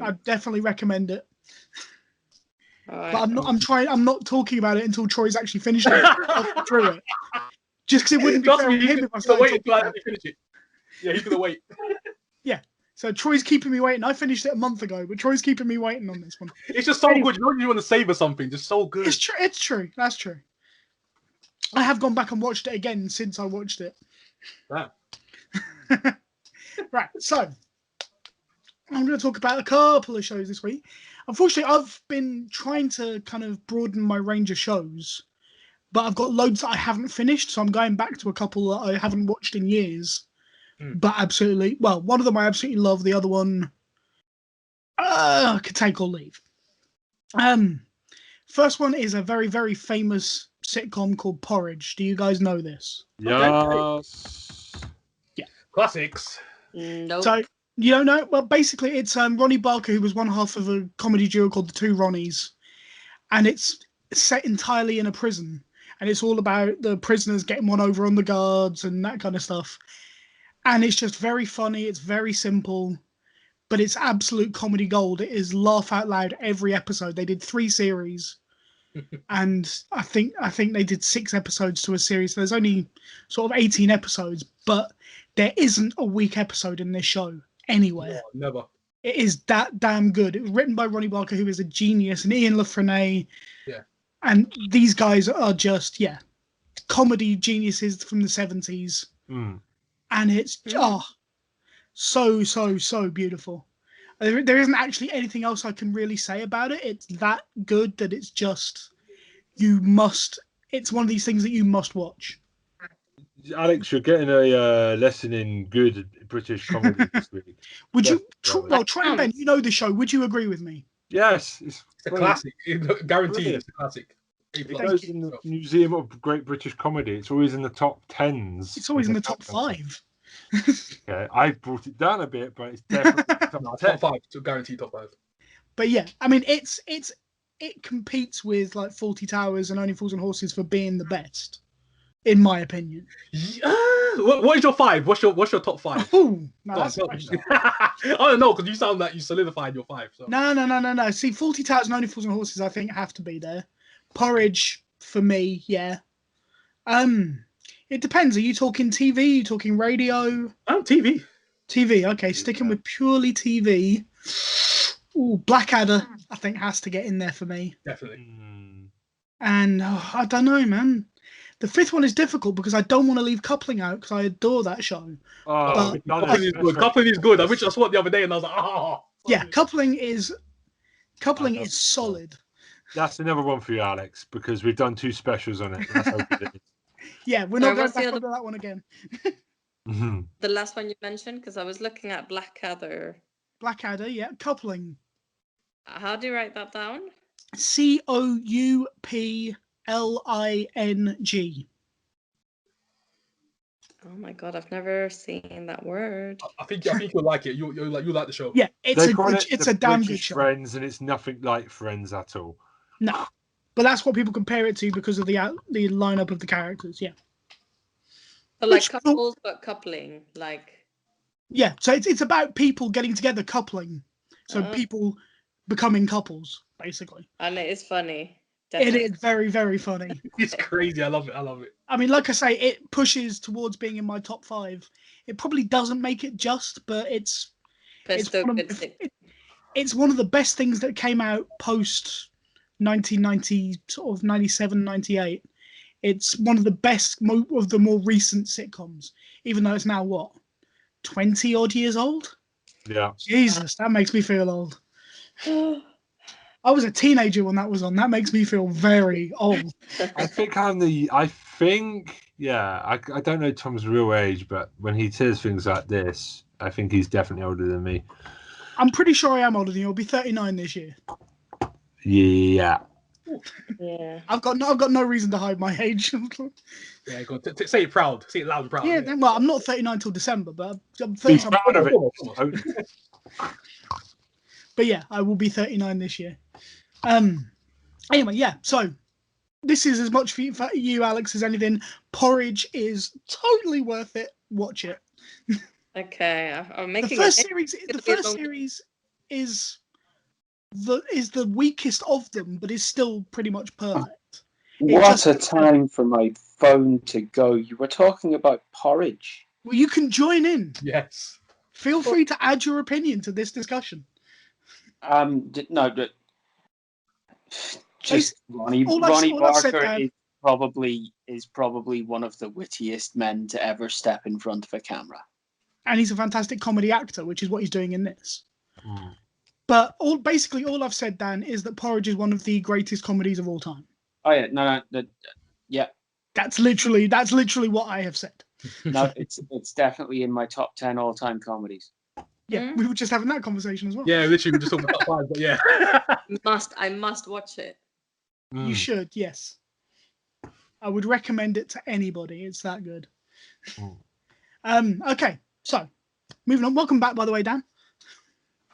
I definitely recommend it. Right. But I'm not talking about it until Troy's actually finished it through it. Just because it wouldn't be fair on him if I started wait until I finish it. Yeah, he's gonna wait. Yeah. So Troy's keeping me waiting. I finished it a month ago, but Troy's keeping me waiting on this one. It's just so good. You know, you want to savor something. Just so good. It's true. It's true. That's true. I have gone back and watched it again since I watched it. Wow. Right. So I'm going to talk about a couple of shows this week. Unfortunately, I've been trying to kind of broaden my range of shows, but I've got loads that I haven't finished, so I'm going back to a couple that I haven't watched in years. But absolutely, well, one of them I absolutely love. The other one, I could take or leave. First one is a very, very famous sitcom called Porridge. Do you guys know this? Yes. Yeah. Classics. Nope. So you don't know? Well, basically, it's Ronnie Barker, who was one half of a comedy duo called the Two Ronnies, and it's set entirely in a prison, and it's all about the prisoners getting one over on the guards and that kind of stuff. And it's just very funny. It's very simple, but it's absolute comedy gold. It is laugh out loud every episode. They did 3 series, and I think they did 6 episodes to a series. So there's only sort of 18 episodes, but there isn't a weak episode in this show anywhere. No, never. It is that damn good. It was written by Ronnie Barker, who is a genius, and Ian LaFrennay. Yeah. And these guys are just, comedy geniuses from the 70s. And it's so beautiful. There isn't actually anything else I can really say about it. It's that good that it's just, it's one of these things that you must watch. Alex, you're getting a lesson in good British comedy this week. Would you, Troy and Ben, you know the show. Would you agree with me? Yes. It's a classic. Guaranteed it's a classic. It goes in the Museum of Great British Comedy. It's always in the top 10s. It's always in the top 5. Okay, I brought it down a bit, but it's definitely top 5. Guaranteed top 5. But yeah, I mean, it's it competes with like 40 Towers and Only Fools and Horses for being the best, in my opinion. What is your 5? What's your top 5? Oh, no, Go on, that's tell me. I don't know, because you sound like you solidified your 5. So. No. See, 40 Towers and Only Fools and Horses, I think, have to be there. Porridge, for me, yeah. It depends. Are you talking TV? Are you talking radio? TV. TV, okay. Sticking with purely TV. Ooh, Blackadder, I think, has to get in there for me. Definitely. And I don't know, man. The 5th one is difficult because I don't want to leave Coupling out because I adore that show. Oh, Coupling is good. Coupling is good. I saw it the other day and I was like, oh. Yeah, Coupling is solid. That's another one for you, Alex, because we've done 2 specials on it. That's how good it is. Yeah, we're not going back onto that one again. The last one you mentioned, because I was looking at Blackadder. Blackadder, yeah. Coupling. How do you write that down? Coupling. Oh my god, I've never seen that word. I think you'll like it. You like the show. Yeah, it's a damn good show. Friends, and it's nothing like Friends at all. No, but that's what people compare it to because of the lineup of the characters. Yeah. But like couples, but coupling, like. Yeah, so it's about people getting together, coupling. So people becoming couples, basically. And it is funny. Definitely. It is very, very funny. It's crazy. I love it. I mean, like I say, it pushes towards being in my top 5. It probably doesn't make it just, but it's one of the best things that came out post 1990, sort of 97, 98. It's one of the best of the more recent sitcoms, even though it's now, what, 20 odd years old? Yeah. Jesus, that makes me feel old. I was a teenager when that was on. That makes me feel very old. I don't know Tom's real age, but when he says things like this, I think he's definitely older than me. I'm pretty sure I am older than you. I'll be 39 this year. Yeah. Yeah. I've got no reason to hide my age. Yeah, go on. Say it proud. Say it loud and proud. Yeah, well, I'm not 39 till December, but I'm 39. Be proud of it. But yeah, I will be 39 this year. Anyway, yeah. So this is as much for you, Alex, as anything. Porridge is totally worth it. Watch it. Okay, I'm making the first series is the weakest of them, but is still pretty much perfect. What a time for my phone to go. You were talking about Porridge. Well, you can join in. Yes. Feel free to add your opinion to this discussion. No, but just Ronnie Barker is probably one of the wittiest men to ever step in front of a camera. And he's a fantastic comedy actor, which is what he's doing in this. But all I've said, Dan, is that Porridge is one of the greatest comedies of all time. Oh yeah, no, yeah. That's literally what I have said. No, it's definitely in my top 10 all-time comedies. Yeah, we were just having that conversation as well. Yeah, literally, we're just talking about 5, but yeah. I must watch it. You should, yes. I would recommend it to anybody. It's that good. Okay, so moving on. Welcome back, by the way, Dan.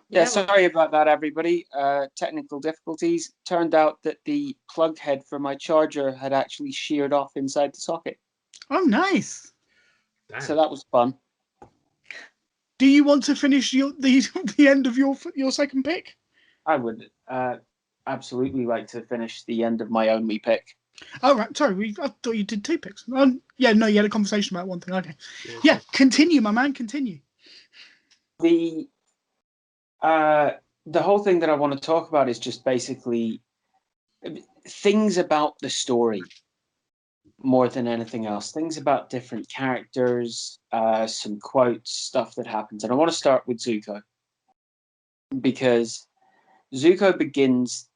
Yeah, sorry about that, everybody. Technical difficulties. Turned out that the plug head for my charger had actually sheared off inside the socket. Oh, nice. Damn. So that was fun. Do you want to finish the end of your second pick? I would absolutely like to finish the end of my only pick. Oh, right. Sorry, I thought you did 2 picks. Yeah, no, you had a conversation about one thing. Okay. Yeah, continue, my man. Continue. The whole thing that I want to talk about is just basically things about the story more than anything else. Things about different characters, some quotes, stuff that happens. And I want to start with Zuko, because Zuko begins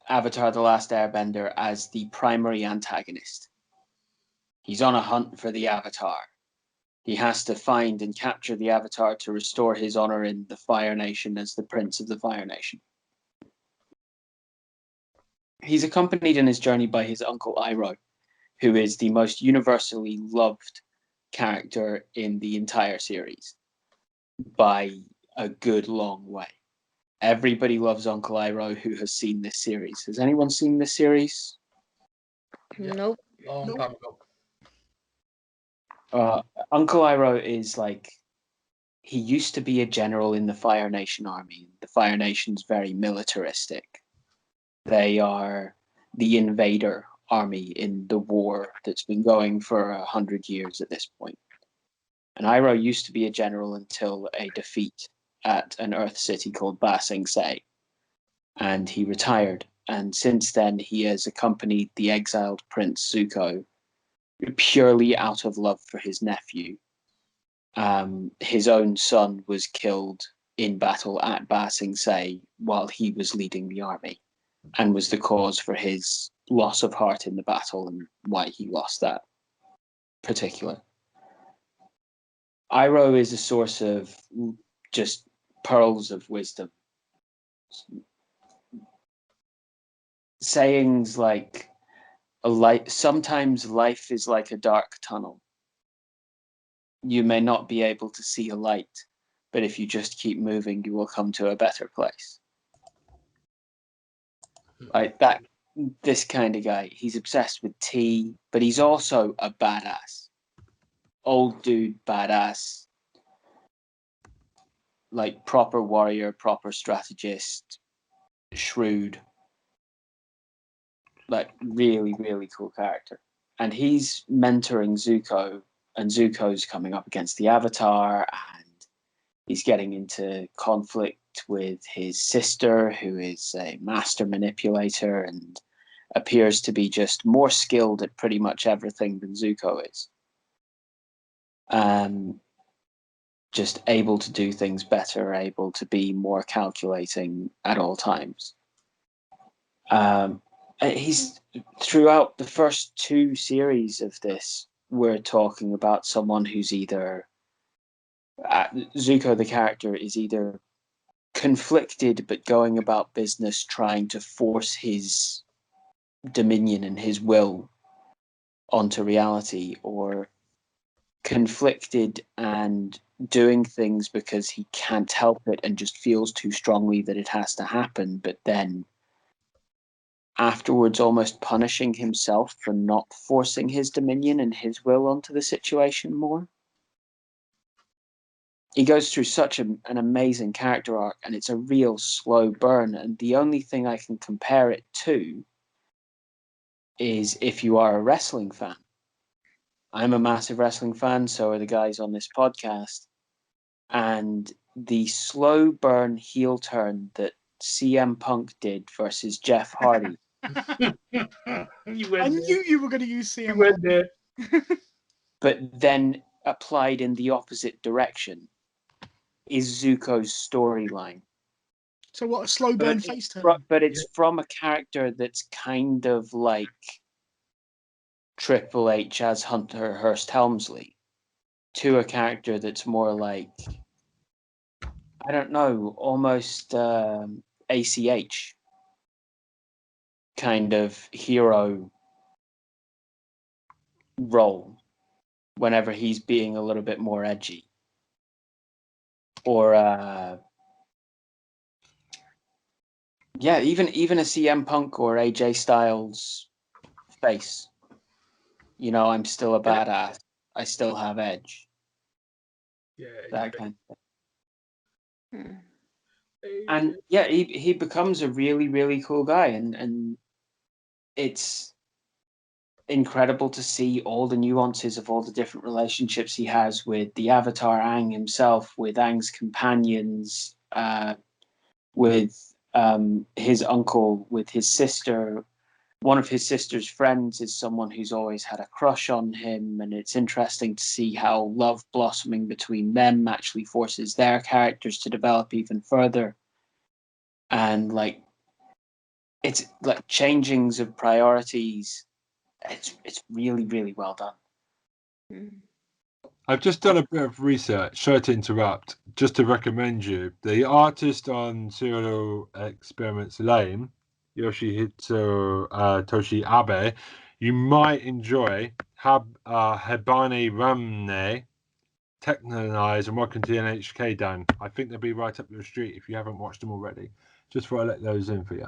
Avatar: The Last Airbender as the primary antagonist. He's on a hunt for the Avatar. He has to find and capture the Avatar to restore his honor in the Fire Nation as the Prince of the Fire Nation. He's accompanied in his journey by his uncle Iroh, who is the most universally loved character in the entire series by a good long way. everybody loves Uncle Iroh who has seen this series. Has anyone seen this series? Nope. Long time ago. Uncle Iroh is like, he used to be a general in the Fire Nation army. The Fire Nation's very militaristic. They are the invader army in the war that's been going for 100 years at this point. And Iroh used to be a general until a defeat at an Earth city called Ba Sing Se. And he retired. And since then, he has accompanied the exiled Prince Zuko purely out of love for his nephew. His own son was killed in battle at Ba Sing Se while he was leading the army, and was the cause for his loss of heart in the battle and why he lost that particular. Iroh is a source of just pearls of wisdom. Sayings like, sometimes life is like a dark tunnel. You may not be able to see a light, but if you just keep moving, you will come to a better place. Like that, this kind of guy, he's obsessed with tea, but he's also a badass. Old dude, badass. Like proper warrior, proper strategist, shrewd. Like really, really cool character. And he's mentoring Zuko, and Zuko's coming up against the Avatar, and he's getting into conflict with his sister, who is a master manipulator and appears to be just more skilled at pretty much everything than Zuko is. Just able to do things better, able to be more calculating at all times. He's throughout the first two series of this, we're talking about someone who's either Zuko, the character, is either conflicted but going about business trying to force his dominion and his will onto reality, or conflicted and doing things because he can't help it and just feels too strongly that it has to happen, but then afterwards almost punishing himself for not forcing his dominion and his will onto the situation more. He goes through such an amazing character arc, and it's a real slow burn. And the only thing I can compare it to is if you are a wrestling fan. I'm a massive wrestling fan, so are the guys on this podcast. And the slow burn heel turn that CM Punk did versus Jeff Hardy. I knew you were going to use CM Punk. But then applied in the opposite direction is Zuko's storyline. So what, a slow burn face turn? But it's from a character that's kind of like Triple H as Hunter Hearst Helmsley to a character that's more like, I don't know, almost ACH kind of hero role whenever he's being a little bit more edgy. Or even a CM Punk or AJ Styles face. You know, I'm still a badass. I still have edge. Yeah, that kind of Hmm. thing. And yeah, he becomes a really, really cool guy, and it's incredible to see all the nuances of all the different relationships he has with the Avatar Aang himself, with Aang's companions, with his uncle, with his sister. One of his sister's friends is someone who's always had a crush on him, and it's interesting to see how love blossoming between them actually forces their characters to develop even further. And like, it's like changings of priorities. It's really, really well done. I've just done a bit of research, sorry to interrupt, just to recommend you. The artist on Serial Experiments Lain, Yoshihito Toshi Abe, you might enjoy Habane Ramne Technonize and welcome to the NHK, Dan. I think they'll be right up your street if you haven't watched them already. Just before I let those in for you.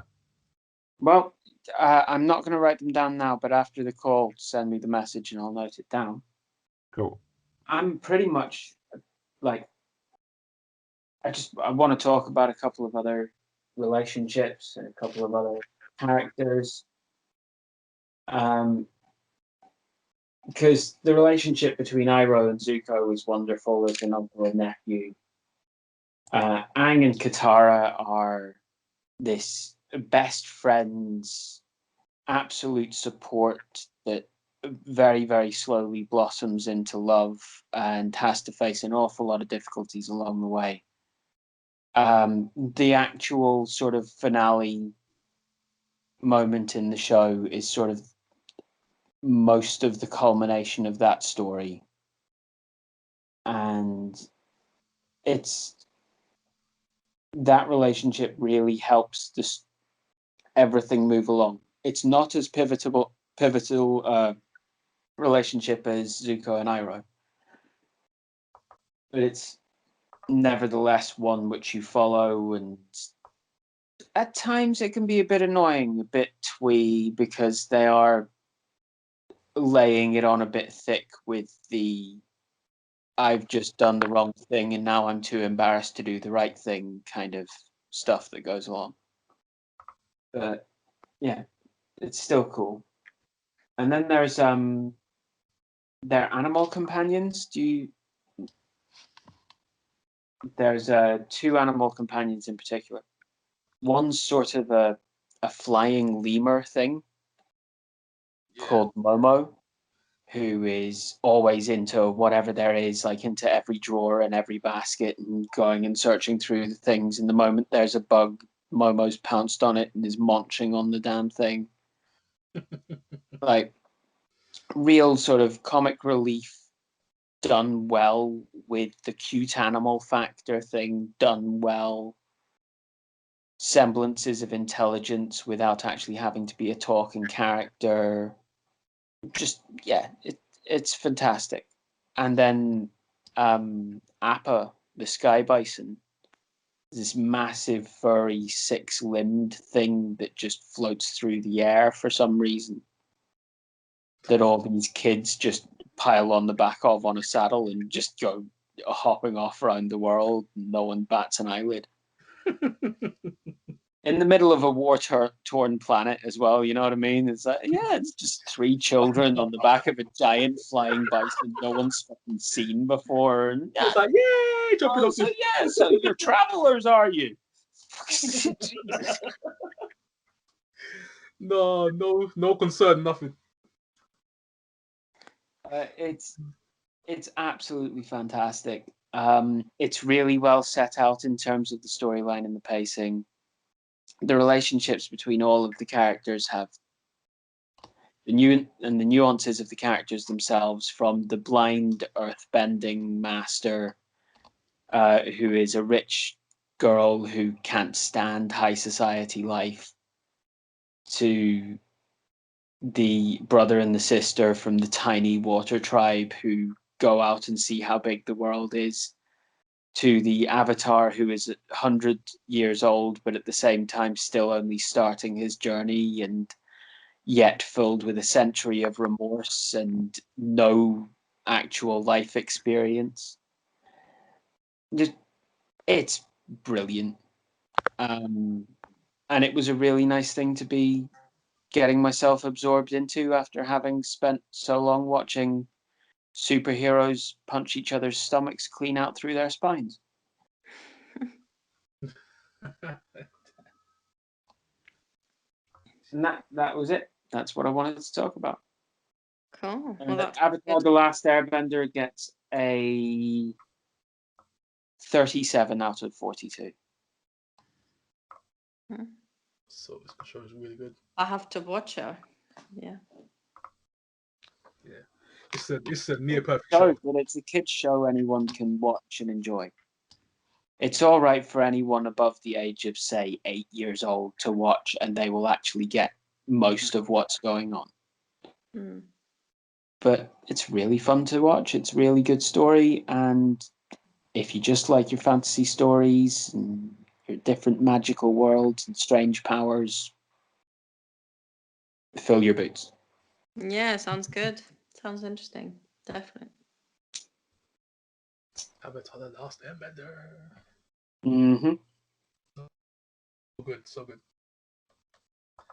Well, I'm not going to write them down now, but after the call, send me the message and I'll note it down. Cool. I'm pretty much like, I want to talk about a couple of other relationships and a couple of other characters. Because the relationship between Iroh and Zuko is wonderful as an uncle and nephew. Aang and Katara are this best friends, absolute support that very, very slowly blossoms into love and has to face an awful lot of difficulties along the way. The actual sort of finale moment in the show is sort of most of the culmination of that story. And that relationship really helps everything move along. It's not as pivotal relationship as Zuko and Iroh, but it's nevertheless one which you follow, and at times it can be a bit annoying, a bit twee, because they are laying it on a bit thick with the I've just done the wrong thing and now I'm too embarrassed to do the right thing kind of stuff that goes along. But yeah, it's still cool. And then there's their animal companions. There's two animal companions in particular. One's sort of a flying lemur thing called Momo, who is always into whatever there is, like into every drawer and every basket and going and searching through the things. And the moment there's a bug, Momo's pounced on it and is munching on the damn thing. Like, real sort of comic relief done well with the cute animal factor thing done well. Semblances of intelligence without actually having to be a talking character. Just, yeah, it's fantastic. And then Appa, the sky bison, this massive furry six-limbed thing that just floats through the air for some reason, that all these kids just pile on the back of on a saddle and just go hopping off around the world. No one bats an eyelid. In the middle of a war-torn planet as well, you know what I mean? It's like, yeah, it's just three children on the back of a giant flying bison no one's fucking seen before. And, yeah, It's like, yay, jumping off. So you're travelers, are you? No concern, nothing. It's absolutely fantastic. It's really well set out in terms of the storyline and the pacing. The relationships between all of the characters have the nuances of the characters themselves, from the blind earthbending master, who is a rich girl who can't stand high society life, to the brother and the sister from the tiny water tribe who go out and see how big the world is, to the avatar who is 100 years old but at the same time still only starting his journey and yet filled with a century of remorse and no actual life experience. It's brilliant. And it was a really nice thing to be getting myself absorbed into after having spent so long watching superheroes punch each other's stomachs clean out through their spines. And that was it. That's what I wanted to talk about. Cool. Well, Avatar: The Last Airbender gets a 37 out of 42. So this show is really good. I have to watch it. Yeah. Yeah. It's a near perfect show. But it's a kids show anyone can watch and enjoy. It's all right for anyone above the age of, say, 8 years old to watch, and they will actually get most of what's going on. but it's really fun to watch. It's a really good story, and if you just like your fantasy stories and your different magical worlds and strange powers, fill your boots. Yeah, sounds good. Sounds interesting. Definitely. Avatar: The Last Airbender. Mm-hmm. So good, so good.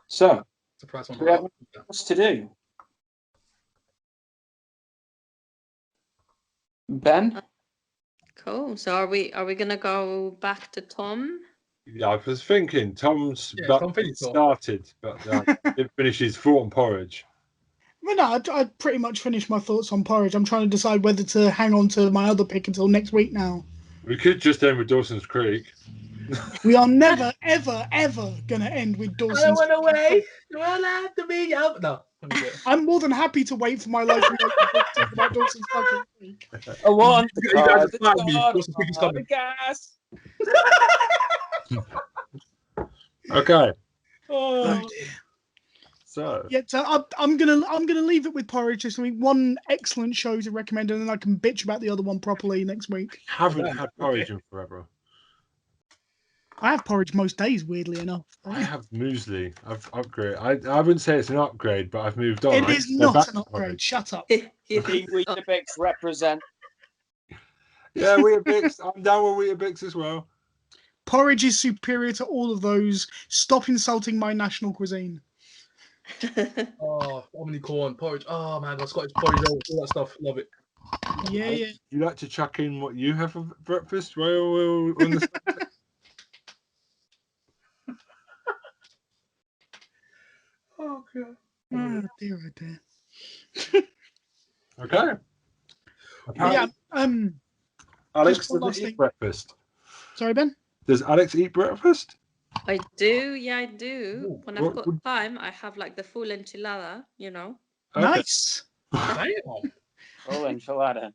So, Surprise one. do we have anything else to do? Ben? Cool. So are we gonna go back to Tom? Yeah, I was thinking Tom's Yeah, but Tom finished off. started, but didn't finish his thought on Porridge. Well, no, I pretty much finished my thoughts on Porridge. I'm trying to decide whether to hang on to my other pick until next week now. We could just end with Dawson's Creek. We are never, ever, ever going to end with Dawson's I went Creek. away. You all have to be out. No. I'm more than happy to wait for my life and wait to talk about Dawson's fucking Creek. I want You guys are fine, me. the Dawson's Creek is coming. gas. Okay, Oh dear. so Yeah, so I'm gonna leave it with Porridge this week. One excellent show to recommend, and then I can bitch about the other one properly next week. haven't had Porridge in forever. I have Porridge most days, weirdly enough. I have muesli. I've upgraded. I wouldn't say it's an upgrade, but I've moved on. It I is used to go back not to an upgrade. Porridge. Shut up. Team Weetabix represent. Yeah, Weetabix. I'm down with Weetabix as well. Porridge is superior to all of those. Stop insulting my national cuisine. Oh, Omni corn, porridge. Oh man, the Scottish porridge, all that stuff. Love it. Yeah, yeah. You like to chuck in what you have for breakfast? Well, on the Oh god. Oh dear, oh dear. okay. Yeah. Alex just one last doesn't eat thing. breakfast. Sorry, Ben. Does Alex eat breakfast? I do, yeah, I do. Ooh, When what I've got would- time, I have like the full enchilada, you know. Okay. Nice. Damn. Full enchilada.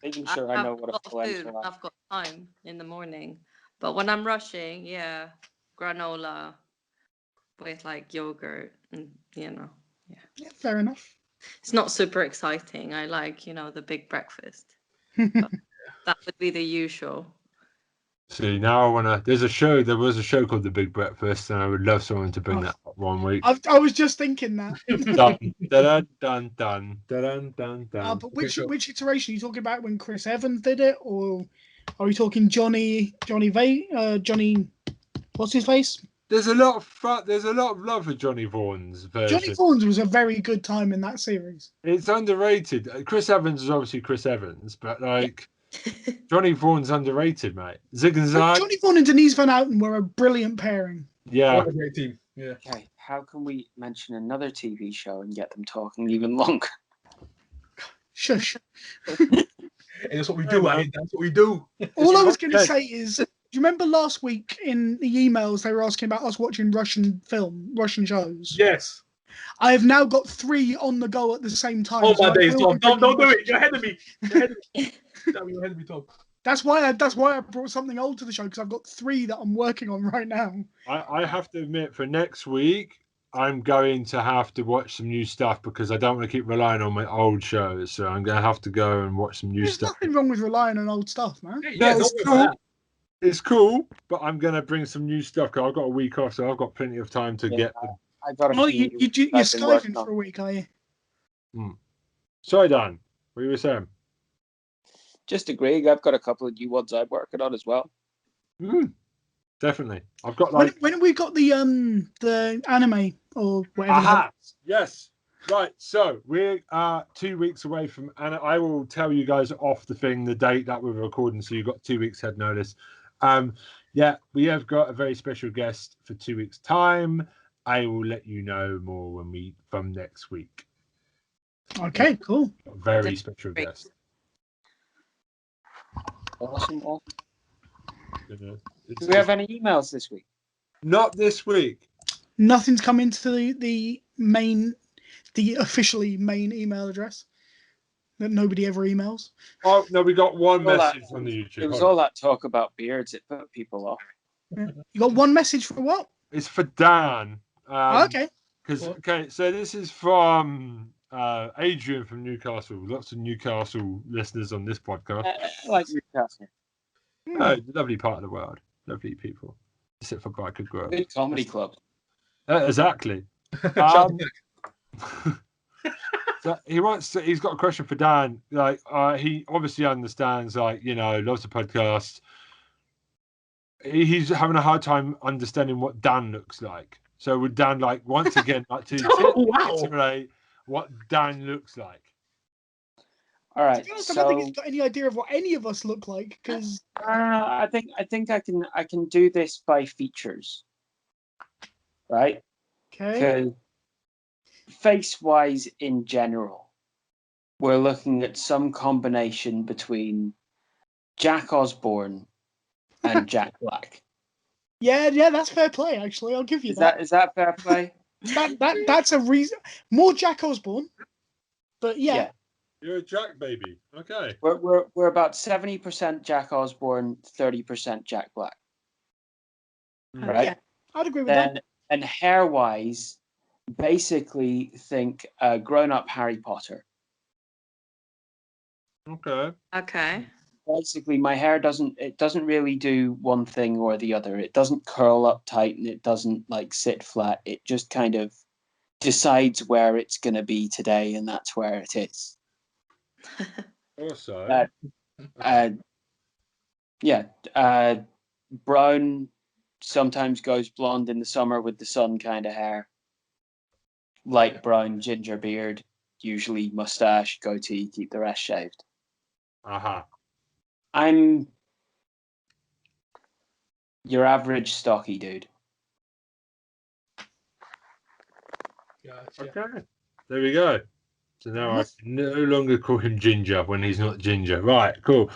Making sure I know what a got full food when enchilada. I've got time in the morning. But when I'm rushing, yeah, granola with like yogurt and yeah. Yeah, fair enough. It's not super exciting. I like, the big breakfast. But that would be the usual. See, now I wanna. There was a show called The Big Breakfast, and I would love someone to bring that up one week. I was just thinking that. Dun dun dun dun dun dun dun. But which iteration are you talking about? When Chris Evans did it, or are we talking Johnny? What's his face? There's a lot of fun. There's a lot of love for Johnny Vaughan's version. Johnny Vaughan's was a very good time in that series. It's underrated. Chris Evans is obviously Chris Evans, but like Johnny Vaughan's underrated, mate. Zig and Zag. Johnny Vaughan and Denise Van Outen were a brilliant pairing. Yeah. What a great team. Yeah. Okay, how can we mention another TV show and get them talking even longer? Shush. And that's what we do, man. mate. That's what we do. All I was going to say is, do you remember last week in the emails they were asking about us watching Russian shows? Yes. I have now got 3 on the go at the same time. Oh so my I days, will Tom. be Don't do bringing it. You're ahead of me. You're ahead of me. You're ahead of me, Tom. That's why I brought something old to the show, because I've got 3 that I'm working on right now. I have to admit, for next week, I'm going to have to watch some new stuff because I don't want to keep relying on my old shows. So I'm going to have to go and watch some new There's stuff. nothing wrong with relying on old stuff, man. Yeah, No, don't it's worry cool. about that. It's cool, but I'm going to bring some new stuff because I've got a week off, so I've got plenty of time to get the... I got a Oh, few you're I've been working skiving on. for a week, are you? Sorry, Dan. What you were saying? Just agreeing, I've got a couple of new ones I'm working on as well. Definitely. I've got like... When have we got the anime or whatever? Aha! Yes. Right. So we're 2 weeks away from, and I will tell you guys off the thing the date that we're recording, so you've got 2 weeks head notice. Yeah, we have got a very special guest for 2 weeks' time. I will let you know more from next week. Okay, cool. A very special guest. Awesome. You know, Do we have any emails this week? Not this week. Nothing's come into the officially main email address that nobody ever emails. Oh no, we got one All message that- on the YouTube. It was all that talk about beards. It put people off. You got one message for what? It's for Dan. Okay. So this is from Adrian from Newcastle. Lots of Newcastle listeners on this podcast. Like Newcastle. Lovely part of the world. Lovely people. Except for Biker Grove. Good comedy club. Exactly. So he's got a question for Dan. Like, he obviously understands, like, loves the podcast. He's having a hard time understanding what Dan looks like. So would Dan, like, once again, like to articulate what Dan looks like? All right. To be honest, I don't think he's got any idea of what any of us look like, because I think I can do this by features, right? okay. Face-wise, in general, we're looking at some combination between Jack Osborne and Jack Black. Yeah, that's fair play. Actually, I'll give you that. Is that fair play? That's a reason. More Jack Osborne, but yeah. You're a Jack baby. Okay. We're about 70% Jack Osborne, 30% Jack Black. Right? Yeah, I'd agree with that. And hair-wise, basically think grown-up Harry Potter. Okay. Basically, my hair doesn't really do one thing or the other. It doesn't curl up tight and it doesn't like sit flat. It just kind of decides where it's going to be today, and that's where it is. Also, brown, sometimes goes blonde in the summer with the sun kind of hair. Light brown, ginger beard, usually mustache, goatee, keep the rest shaved. I'm your average stocky dude. Gotcha. Okay. There we go. So now I can no longer call him Ginger when he's not Ginger. Right, cool.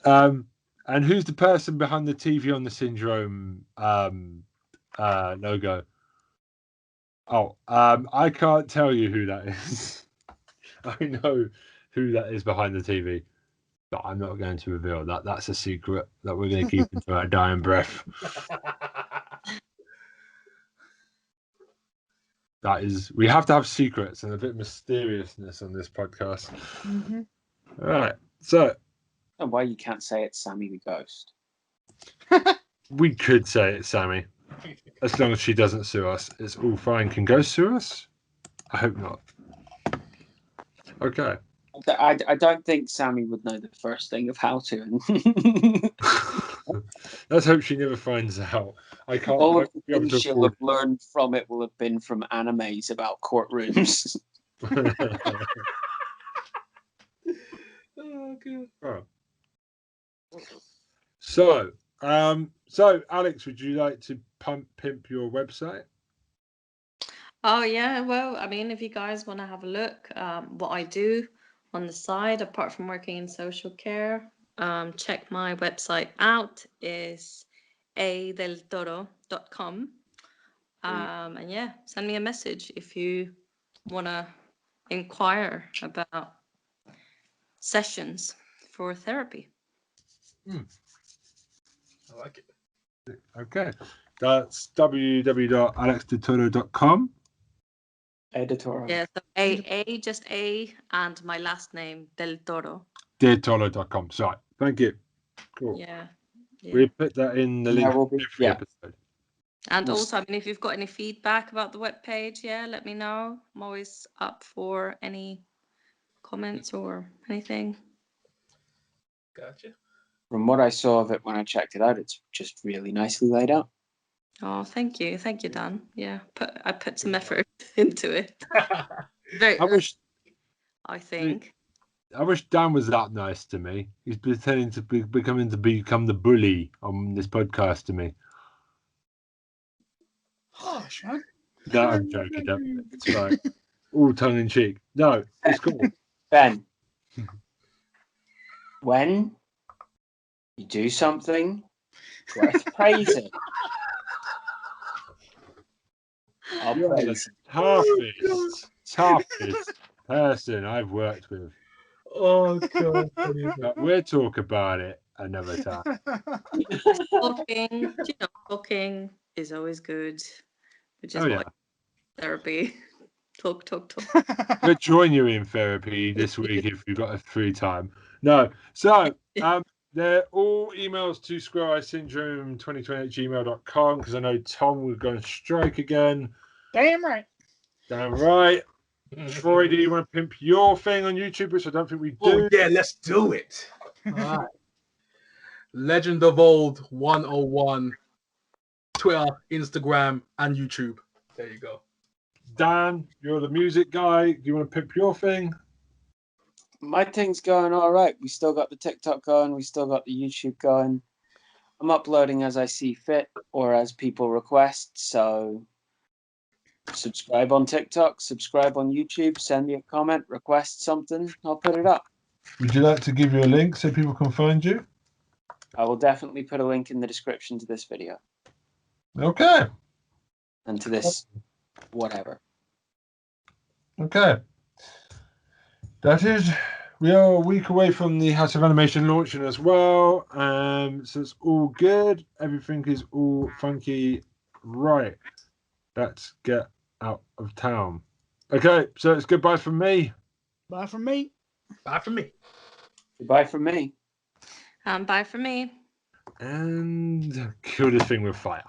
And who's the person behind the TV on the Syndrome logo? Oh, I can't tell you who that is. I know who that is behind the TV, but I'm not going to reveal that. That's a secret that we're going to keep until our dying breath. That is, we have to have secrets and a bit of mysteriousness on this podcast. Mm-hmm. All right, so. And why you can't say it's Sammy the Ghost? We could say it's Sammy. As long as she doesn't sue us, it's all fine. Can Ghost sue us? I hope not. Okay. I don't think Sammy would know the first thing of how to. Let's hope she never finds out. I can't. All of the things she'll have learned from it will have been from animes about courtrooms. Oh, good. Oh. So Alex, would you like to pimp your website? Oh yeah, well, I mean, if you guys want to have a look, what I do on the side, apart from working in social care, check my website out, is adeltoro.com. And yeah, send me a message if you want to inquire about sessions for therapy. I like it. Okay, that's www.alexdetoro.com. Editorial. Yeah, so A, just A, and my last name, Del Toro. Deartolo.com. Sorry, thank you. Cool. Yeah. We put that in the link for every episode. And also, I mean, if you've got any feedback about the webpage, let me know. I'm always up for any comments or anything. Gotcha. From what I saw of it when I checked it out, it's just really nicely laid out. Oh, thank you, Dan. Yeah, I put some effort into it. Very. I think. I wish Dan was that nice to me. He's pretending to become the bully on this podcast to me. Harsh, man. No, I'm joking. It's fine. All tongue in cheek. No, it's cool. Ben, when you do something worth praising, I'll praise you. Toughest person I've worked with. Oh god. We'll talk about it another time. Talking is always good, which is why therapy. Talk. We'll join you in therapy this week if you've got a free time. No. So, they're all emails to squareeyesyndrome2020@gmail.com because I know Tom will go on strike again. Damn right. Damn right. Troy, do you want to pimp your thing on YouTube, which I don't think we do? Oh, yeah, let's do it. All right. Legend of Old 101. Twitter, Instagram, and YouTube. There you go. Dan, you're the music guy. Do you want to pimp your thing? My thing's going all right. We still got the TikTok going. We still got the YouTube going. I'm uploading as I see fit or as people request. So subscribe on TikTok, subscribe on YouTube, send me a comment, request something. I'll put it up. Would you like to give you a link so people can find you? I will definitely put a link in the description to this video. Okay. And to this whatever. Okay. That is, we are a week away from the House of Animation launching as well. So it's all good. Everything is all funky. Right. Let's get out of town. Okay, so it's goodbye from me. Bye from me. Bye from me. Goodbye from me. Bye from me. And kill this thing with fire.